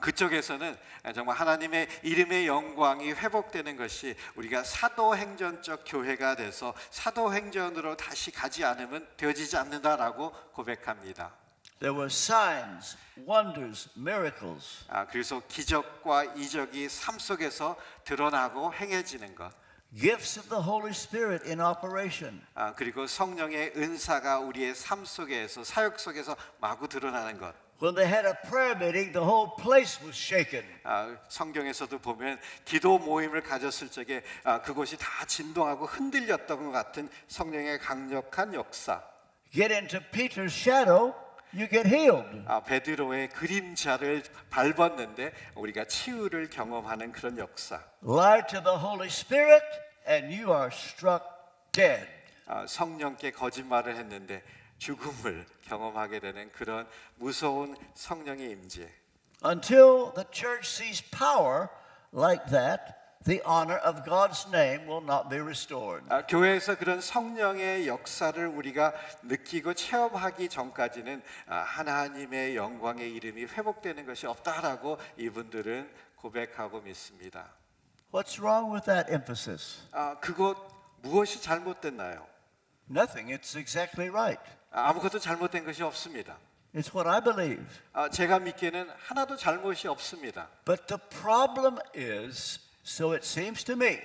그쪽에서는 정말 하나님의 이름의 영광이 회복되는 것이 우리가 사도행전적 교회가 돼서 사도행전으로 다시 가지 않으면 되어지지 않는다라고 고백합니다. There were signs, wonders, miracles. 그래서 기적과 이적이 삶 속에서 드러나고 행해지는 것. Gifts of the Holy Spirit in operation. 그리고 성령의 은사가 우리의 삶 속에서 사역 속에서 마구 드러나는 것. When they had a prayer meeting, the whole place was shaken. 성경에서도 보면 기도 모임을 가졌을 적에 그곳이 다 진동하고 흔들렸던 것 같은 성령의 강력한 역사. Get into Peter's shadow, you get healed. 베드로의 그림자를 밟았는데 우리가 치유를 경험하는 그런 역사. Lie to the Holy Spirit, and you are struck dead. 성령께 거짓말을 했는데 죽음을 경험하게 되는 그런 무서운 성령의 임재. Until the church sees power like that, the honor of God's name will not be restored. 교회에서 그런 성령의 역사를 우리가 느끼고 체험하기 전까지는 하나님의 영광의 이름이 회복되는 것이 없다라고 이분들은 고백하고 믿습니다. What's wrong with that emphasis? 그것 무엇이 잘못됐나요? Nothing. It's exactly right. 아무것도 잘못된 것이 없습니다. It's what I believe. 제가 믿기에는 하나도 잘못이 없습니다. But the problem is, so it seems to me,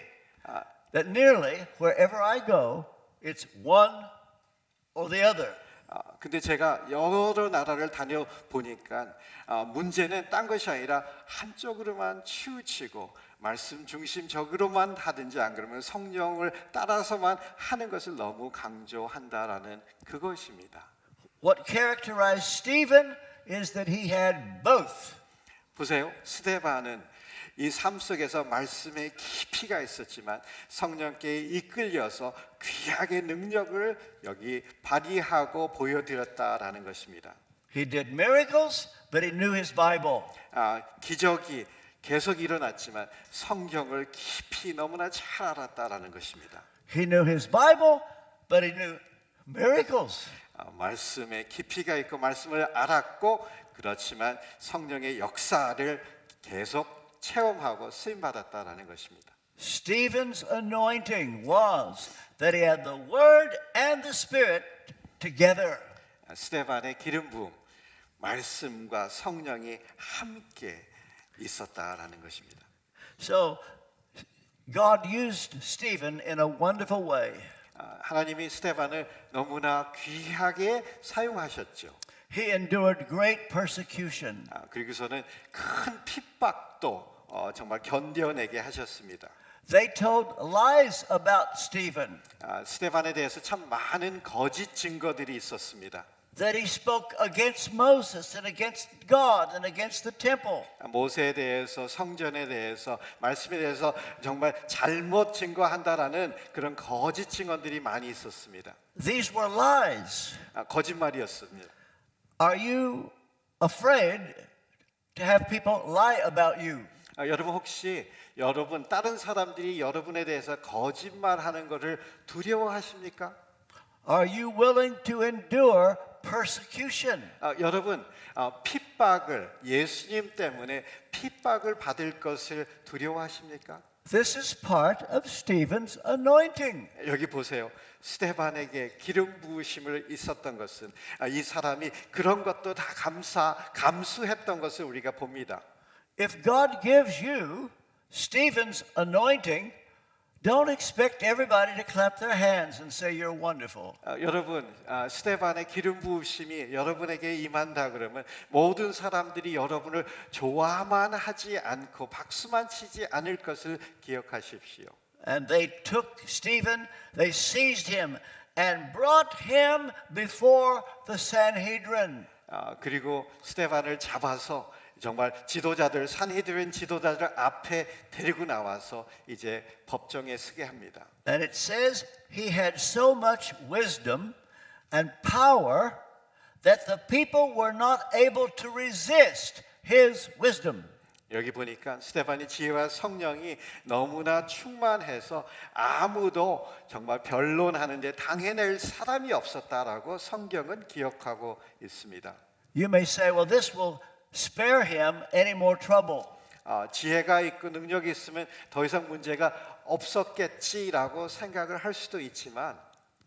that nearly wherever I go, it's one or the other. 근데 제가 여러 나라를 다녀 보니까 문제는 딴 것이 아니라 한쪽으로만 치우치고 말씀 중심적으로만 하든지 안 그러면 성령을 따라서만 하는 것을 너무 강조한다라는 그것입니다. What characterized Stephen is that he had both. 보세요. 스데반은 이 삶 속에서 말씀의 깊이가 있었지만 성령께 이끌려서 귀하게 능력을 여기 발휘하고 보여드렸다라는 것입니다. He did miracles, but he knew his Bible. 기적이 계속 일어났지만 성경을 깊이 너무나 잘 알았다라는 것입니다. He knew his Bible, but he knew miracles. 말씀에 깊이가 있고 말씀을 알았고 그렇지만 성령의 역사를 계속 체험하고 쓰임 받았다라는 것입니다. Stephen's anointing was that he had the Word and the Spirit together. 스데반의 기름 부음, 말씀과 성령이 함께 있었다라는 것입니다. So God used Stephen in a wonderful way. 하나님이 스데반을 너무나 귀하게 사용하셨죠. He endured great persecution. 그리고서는 큰 핍박도 정말 견뎌내게 하셨습니다. They told lies about Stephen. 스데반에 대해서 참 많은 거짓 증거들이 있었습니다. that he spoke against Moses and against God and against the temple. 모세에 대해서 성전에 대해서 말씀에 대해서 정말 잘못 증거한다라는 그런 거짓 증언들이 많이 있었습니다. These were lies. 거짓말이었습니다. Are you afraid to have people lie about you? 여러분 혹시 여러분 다른 사람들이 여러분에 대해서 거짓말하는 것을 두려워하십니까? Are you willing to endure persecution? 여러분 핍박을 예수님 때문에 핍박을 받을 것을 두려워하십니까? This is part of Stephen's anointing. 여기 보세요. 스데반에게 기름 부으심을 있었던 것은 이 사람이 그런 것도 다 감수했던 것을 우리가 봅니다. If God gives you Stephen's anointing, don't expect everybody to clap their hands and say you're wonderful. 여러분 스데반의 기름 부으심이 여러분에게 임한다 그러면 모든 사람들이 여러분을 좋아만 하지 않고 박수만 치지 않을 것을 기억하십시오. And they took Stephen, they seized him and brought him before the Sanhedrin. 그리고 스데반을 잡아서 정말 지도자들 산헤드린 지도자들 앞에 데리고 나와서 이제 법정에 서게 합니다. And it says he had so much wisdom and power that the people were not able to resist his wisdom. 여기 보니까 스데반이 지혜와 성령이 너무나 충만해서 아무도 정말 변론하는데 당해낼 사람이 없었다라고 성경은 기억하고 있습니다. You may say, well, this will spare him any more trouble. 지혜가 있고 능력이 있으면 더 이상 문제가 없었겠지라고 생각을 할 수도 있지만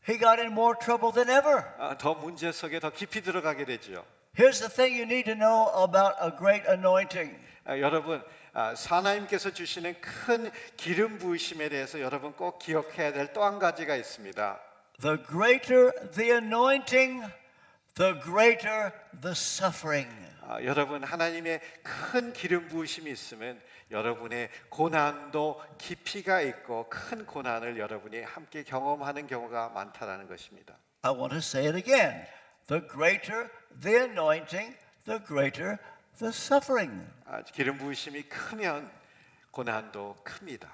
He got in more trouble than ever. 더 문제 속에 더 깊이 들어가게 되죠. Here's the thing you need to know about a great anointing. 여러분 하나님께서 주시는 큰 기름 부으심에 대해서 여러분 꼭 기억해야 될 또 한 가지가 있습니다. The greater the anointing, the greater the suffering. 여러분 하나님의 큰 기름 부으심이 있으면 여러분의 고난도 깊이가 있고 큰 고난을 여러분이 함께 경험하는 경우가 많다라는 것입니다. I want to say it again. The greater the anointing, the greater the suffering. 기름 부으심이 크면 고난도 큽니다.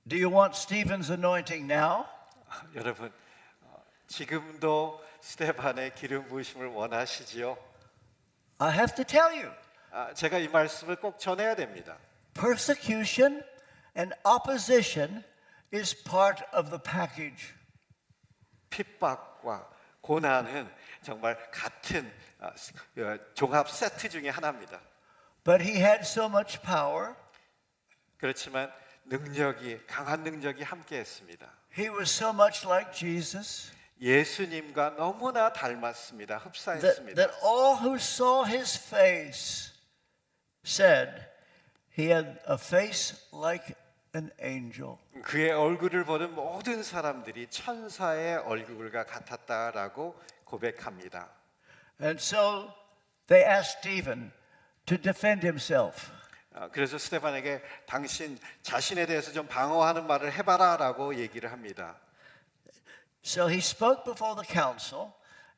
Do you want Stephen's anointing now? 여러분 지금도 스데반의 기름 부으심을 원하시지요? I have to tell you. 제가 이 말씀을 꼭 전해야 됩니다. Persecution and opposition is part of the package. 핍박과 고난은 정말 같은 종합 세트 중에 하나입니다. But he had so much power. 그렇지만 강한 능력이 함께했습니다. He was so much like Jesus 예수님과 너무나 닮았습니다. that 흡사했습니다. all who saw his face said he had a face like an angel. 그의 얼굴을 보는 모든 사람들이 천사의 얼굴과 같았다라고 고백합니다. And so they asked Stephen to defend himself. 그래서 스데반에게 당신 자신에 대해서 좀 방어하는 말을 해봐라라고 얘기를 합니다. So he spoke before the council,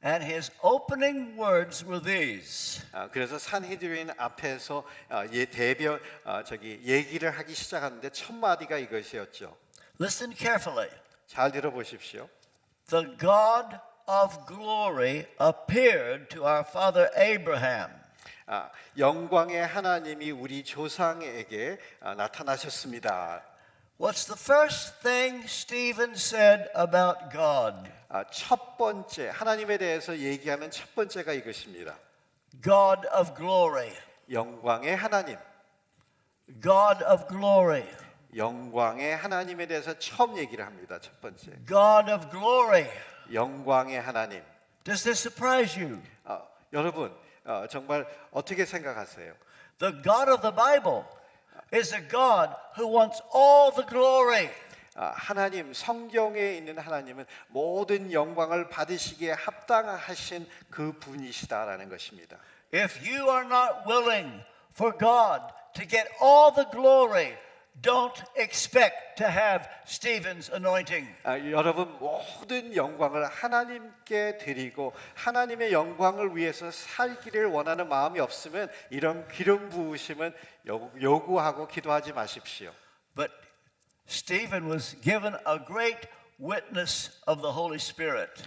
and his opening words were these. 그래서 산헤드린 앞에서 얘기를 하기 시작하는데 첫 마디가 이것이었죠. Listen carefully. 잘 들어보십시오. The God of glory appeared to our father Abraham. 영광의 하나님이 우리 조상에게 나타나셨습니다. What's the first thing Stephen said about God? 첫 번째 하나님에 대해서 얘기하는 첫 번째가 이것입니다. God of glory. 영광의 하나님. God of glory. 영광의 하나님에 대해서 처음 얘기를 합니다. 첫 번째. God of glory. 영광의 하나님. Does this surprise you? 여러분 정말 어떻게 생각하세요? The God of the Bible is a God who wants all the glory. 하나님 성경에 있는 하나님은 모든 영광을 받으시기에 합당하신 그 분이시다라는 것입니다. If you are not willing for God to get all the glory, don't expect to have Stephen's anointing. 여러분 모든 영광을 하나님께 드리고 하나님의 영광을 위해서 살기를 원하는 마음이 없으면 이런 기름 부으심은 요구하고 기도하지 마십시오. But Stephen was given a great witness of the Holy Spirit.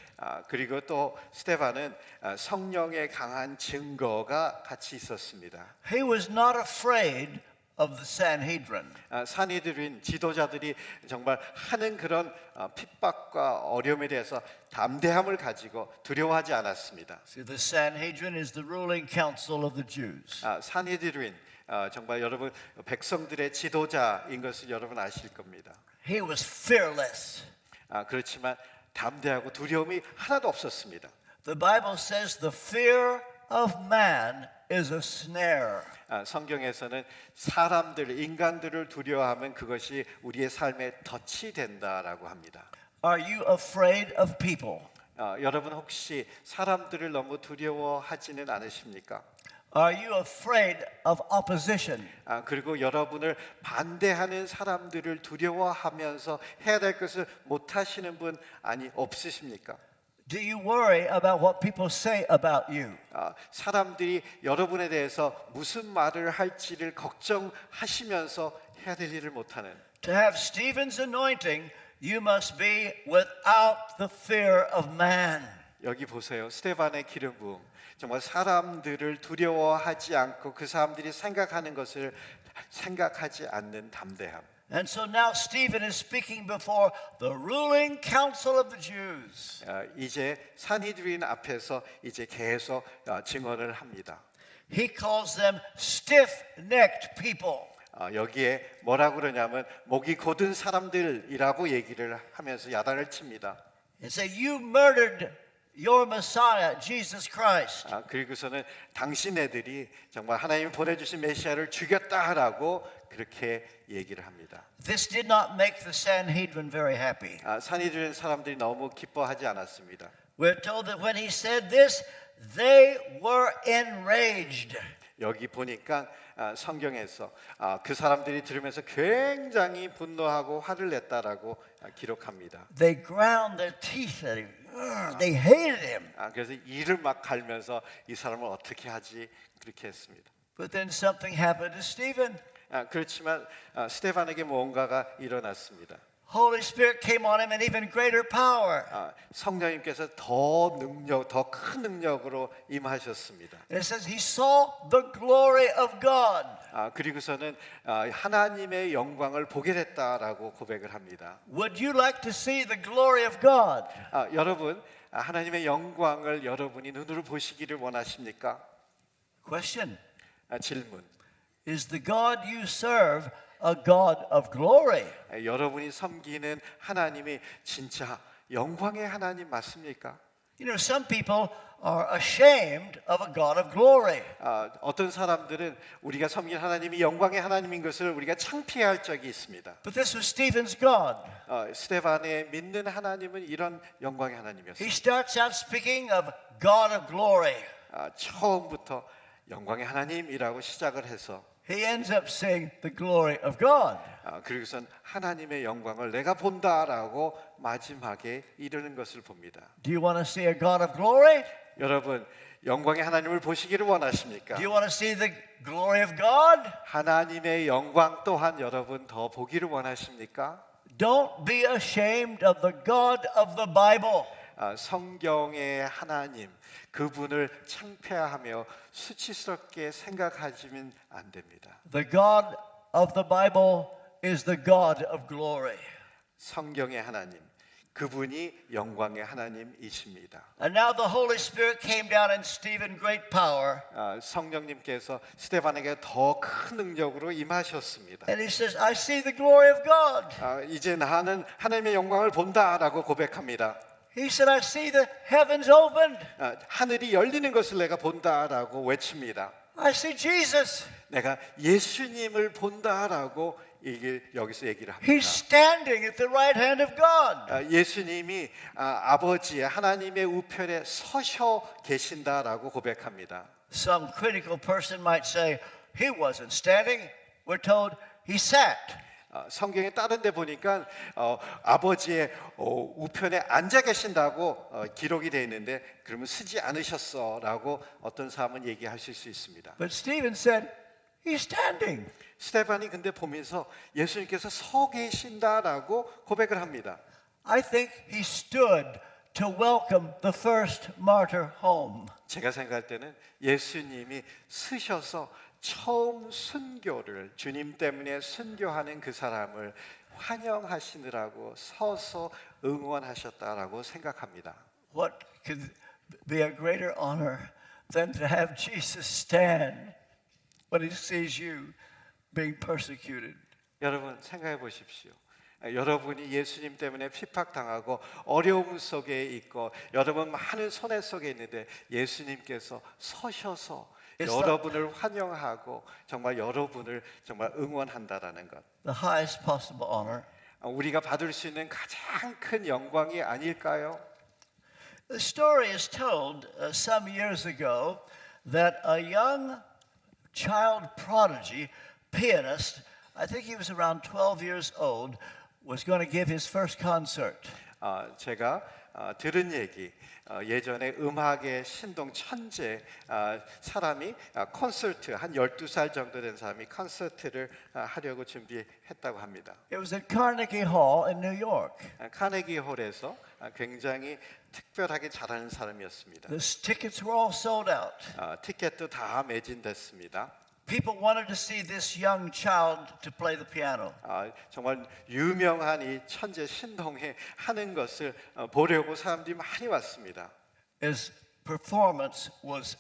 그리고 또 스데반은 성령의 강한 증거가 같이 있었습니다. He was not afraid of the Sanhedrin. 산헤드린 지도자들이 정말 하는 그런 핍박과 어려움에 대해서 담대함을 가지고 두려워하지 않았습니다. See, the Sanhedrin is the ruling council of the Jews. 산헤드린 정말 여러분 백성들의 지도자인 것을 여러분 아실 겁니다. He was fearless. 그렇지만 담대하고 두려움이 하나도 없었습니다. The Bible says the fear of man is a snare. 성경에서는 사람들, 인간들을 두려워하면 그것이 우리의 삶에 덫이 된다라고 합니다. Are you afraid of people? 여러분 혹시 사람들을 너무 두려워하지는 않으십니까? Are you afraid of opposition? 그리고 여러분을 반대하는 사람들을 두려워하면서 해야 될 것을 못하시는 분 없으십니까? Do you worry about what people say about you? 사람들이 여러분에 대해서 무슨 말을 할지를 걱정하시면서 해야 될 일을 못하는. To have Stephen's anointing, you must be without the fear of man. 여기 보세요. 스데반의 기름 부음. 정말 사람들을 두려워하지 않고 그 사람들이 생각하는 것을 생각하지 않는 담대함. And so now Stephen is speaking before the ruling council of the Jews. 이제 산헤드린 앞에서 이제 계속 증언을 합니다. He calls them stiff-necked people. 여기에 뭐라고 그러냐면 목이 곧은 사람들이라고 얘기를 하면서 야단을 칩니다. And say, you murdered your Messiah, Jesus Christ. 그리고서는 당신네들이 정말 하나님이 보내주신 메시아를 죽였다라고 그렇게 얘기를 합니다. This did not make the Sanhedrin very happy. 산헤드린 사람들이 너무 기뻐하지 않았습니다. We're told that when he said this, they were enraged. 여기 보니까 성경에서 그 사람들이 들으면서 굉장히 분노하고 화를 냈다라고 기록합니다. They ground their teeth at him. They hated him. 그래서 이를 막 갈면서 이 사람을 어떻게 하지 그렇게 했습니다. But then something happened to Stephen. 그렇지만 스데반에게 뭔가가 일어났습니다. Holy Spirit came on him in even greater power. 성령님께서 더 큰 능력으로 임하셨습니다. And it says he saw the glory of God. 그리고서는 하나님의 영광을 보게 됐다라고 고백을 합니다. Would you like to see the glory of God? 여러분 하나님의 영광을 여러분이 눈으로 보시기를 원하십니까? Question. 질문. Is the God you serve a God of glory? 여러분이 섬기는 하나님이 진짜 영광의 하나님 맞습니까? You know, some people are ashamed of a God of glory. 어떤 사람들은 우리가 섬기는 하나님이 영광의 하나님인 것을 우리가 창피할 적이 있습니다. But this was Stephen's God. 스데반의 믿는 하나님은 이런 영광의 He 하나님이었어요. starts out speaking of God of glory. 처음부터 영광의 하나님이라고 시작을 해서 He ends up saying the glory of God. 그리고선 하나님의 영광을 내가 본다라고 마지막에 이르는 것을 봅니다. Do you want to see a God of glory? 여러분 영광의 하나님을 보시기를 원하십니까? Do you want to see the glory of God? 하나님의 영광 또한 여러분 더 보기를 원하십니까? Don't be ashamed of the God of the Bible. 성경의 하나님 그분을 창피하며 수치스럽게 생각하시면 안 됩니다. The God of the Bible is the God of glory. 성경의 하나님 그분이 영광의 하나님이십니다. And now the Holy Spirit came down in Stephen great power. 성령님께서 스데반에게 더 큰 능력으로 임하셨습니다. And he says, I see the glory of God. 이제 나는 하나님의 영광을 본다라고 고백합니다. He said, I see the heavens opened. 하늘이 열리는 것을 내가 본다라고 외칩니다. I see Jesus. 내가 예수님을 본다라고 여기서 얘기를 합니다. He's standing at the right hand of God. 예수님이 아버지의 하나님의 우편에 서셔 계신다라고 고백합니다. Some critical person might say, he wasn't standing. We're told he sat. 성경에 다른 데 보니까 아버지의 우편에 앉아 계신다고 기록이 되어 있는데 그러면 쓰지 않으셨어라고 어떤 사람은 얘기하실 수 있습니다. But Stephen said, he's standing. 스테반이 근데 보면서 예수님께서 서 계신다라고 고백을 합니다. I think he stood to welcome the first martyr home. 제가 생각할 때는 예수님이 쓰셔서 처음 순교를 주님 때문에 순교하는 그 사람을 환영하시느라고 서서 응원하셨다라고 생각합니다. What could be a greater honor than to have Jesus stand when he sees you being persecuted? 여러분 생각해 보십시오. 여러분이 예수님 때문에 핍박당하고 어려움 속에 있고 여러분 많은 손해 속에 있는데 예수님께서 서셔서 여러분을 환영하고 정말 여러분을 정말 응원한다라는 것. The highest possible honor. 우리가 받을 수 있는 가장 큰 영광이 아닐까요? The story is told some years ago that a young child prodigy pianist, I think he was around 12 years old, was going to give his first concert. 제가 들은 얘기 예전에 음악의 신동 천재 사람이 콘서트 한 12살 정도 된 사람이 콘서트를 하려고 준비했다고 합니다. It was at Carnegie Hall in New York. 카네기 홀에서 굉장히 특별하게 잘하는 사람이었습니다. The tickets were all sold out. 티켓도 다 매진됐습니다. People wanted to see this young child to play the piano. 정말 유명한 이 천재 신동이 하는 것을 보려고 사람들이 많이 왔습니다. His performance was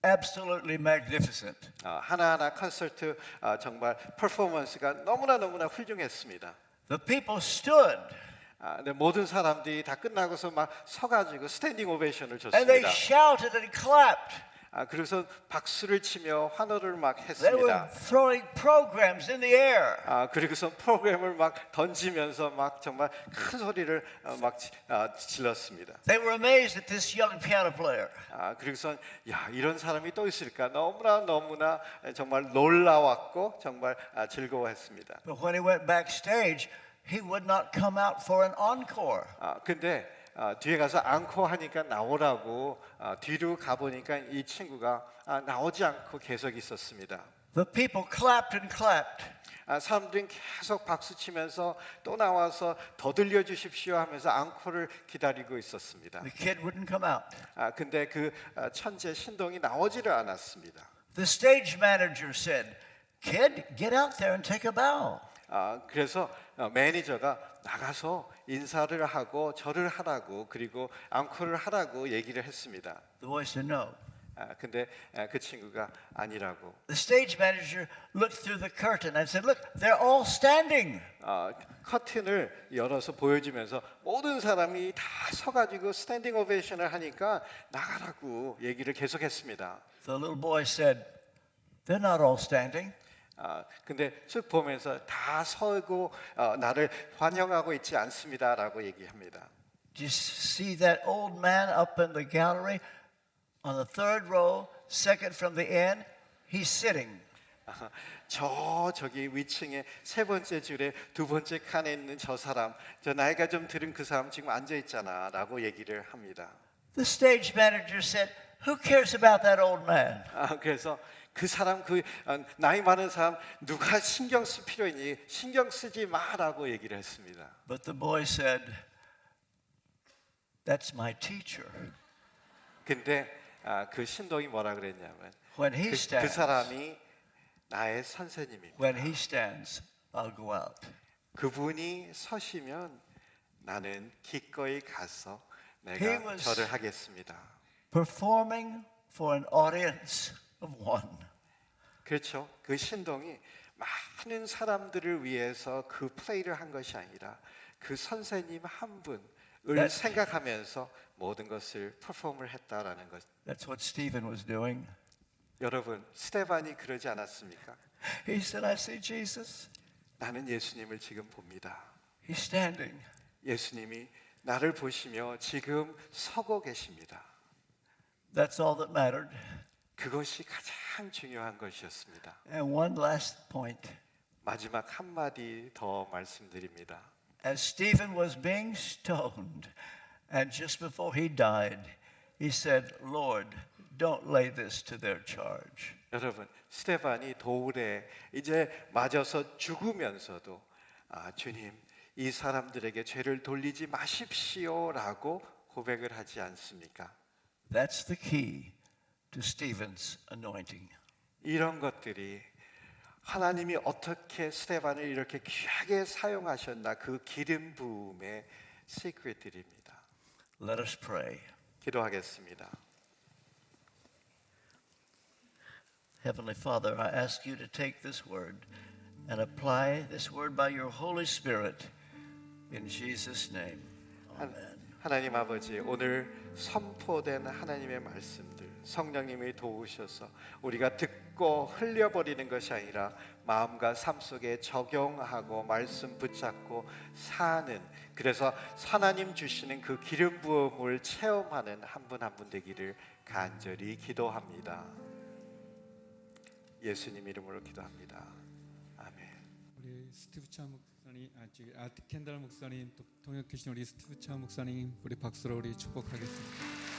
absolutely magnificent. 하나하나 콘서트 정말 퍼포먼스가 너무나 훌륭했습니다. The people stood 근데 모든 사람들이 다 끝나고서 막 서가지고 스탠딩 오베이션을 and they 줬습니다. shouted and clapped. 그래서 박수를 치며 환호를 막 They were 했습니다. throwing programs in the air. 그리고서 프로그램을 막 던지면서 막 정말 큰 소리를 막 질렀습니다. They were amazed at this young piano player. 그리고서 야 이런 사람이 또 있을까 너무나 정말 놀라웠고 정말 즐거워했습니다. But when he went backstage, he would not come out for an encore. 근데 뒤에 가서 앙코 하니까 나오라고 뒤로 가보니까 이 친구가 나오지 않고 계속 있었습니다. The people clapped and clapped. 사람들은 계속 박수 치면서 또 나와서 더 들려주십시오 하면서 앙코를 기다리고 있었습니다. The kid wouldn't come out. 근데 그 천재 신동이 나오지를 않았습니다. The stage manager said, "Kid, get out there and take a bow." 그래서 매니저가 나가서 인사를 하고 절을 하라고 그리고 앙코를 하라고 얘기를 했습니다. The boy said no. 근데 그 친구가 아니라고. The stage manager looked through the curtain and said, "Look, they're all standing." 커튼을 열어서 보여주면서 모든 사람이 다 서가지고 스탠딩 오베이션을 하니까 나가라고 얘기를 계속했습니다. The little boy said, "They're not all standing." 근데 쭉 보면서 다 서고 나를 환영하고 있지 않습니다라고 얘기합니다. Do you see that old man up in the gallery on the third row, second from the end? He's sitting. 저기 위층에 세 번째 줄에 두 번째 칸에 있는 저 사람, 저 나이가 좀 들은 그 사람 지금 앉아 있잖아라고 얘기를 합니다. The stage manager said, "Who cares about that old man?" 그래서 그 사람 그 나이 많은 사람 누가 신경 쓸 필요 있니? 신경 쓰지 마라고 얘기를 했습니다. But the boy said, "That's my teacher." 근데 그 신동이 뭐라 그랬냐면 When he 그 stands, 사람이 나의 선생님입니다. when he stands, I'll go out. 그분이 서시면 나는 기꺼이 가서 He 내가 was- 절을 하겠습니다. Performing for an audience of one. 그렇죠. 그 신동이 많은 사람들을 위해서 그 플레이를 한 것이 아니라 그 선생님 한 분을 That- 생각하면서 모든 것을 퍼포먼을 했다라는 것. That's what Stephen was doing. 여러분, 스테반이 그러지 않았습니까? He said, "I see Jesus. 나는 예수님을 지금 봅니다. He's standing." 예수님이 나를 보시며 지금 서고 계십니다. That's all that mattered. 그것이 가장 중요한 것이었습니다. And one last point. 마지막 한마디 더 말씀드립니다. As Stephen was being stoned, and just before he died, he said, Lord, don't lay this to their charge. 여러분, 스테반이 돌에 이제 맞아서 죽으면서도 주님, 이 사람들에게 죄를 돌리지 마십시오라고 고백을 하지 않습니까? That's the key to Stephen's anointing. 이런 것들이 하나님이 어떻게 스테반을 이렇게 귀하게 사용하셨나 그 기름 부음의 시크릿들입니다. Let us pray. 기도하겠습니다. Heavenly Father, I ask you to take this word and apply this word by your Holy Spirit in Jesus' name. Amen. 하나님 아버지, 오늘 선포된 하나님의 말씀들 성령님이 도우셔서 우리가 듣고 흘려버리는 것이 아니라 마음과 삶 속에 적용하고 말씀 붙잡고 사는, 그래서 하나님 주시는 그 기름 부음을 체험하는 한 분 한 분 되기를 간절히 기도합니다. 예수님 이름으로 기도합니다. 아멘. 우리 스티브 차 목사님, 아트 캔달 목사님, 또 통역하신 우리 스티브 차 목사님, 우리 박수로 우리 축복하겠습니다.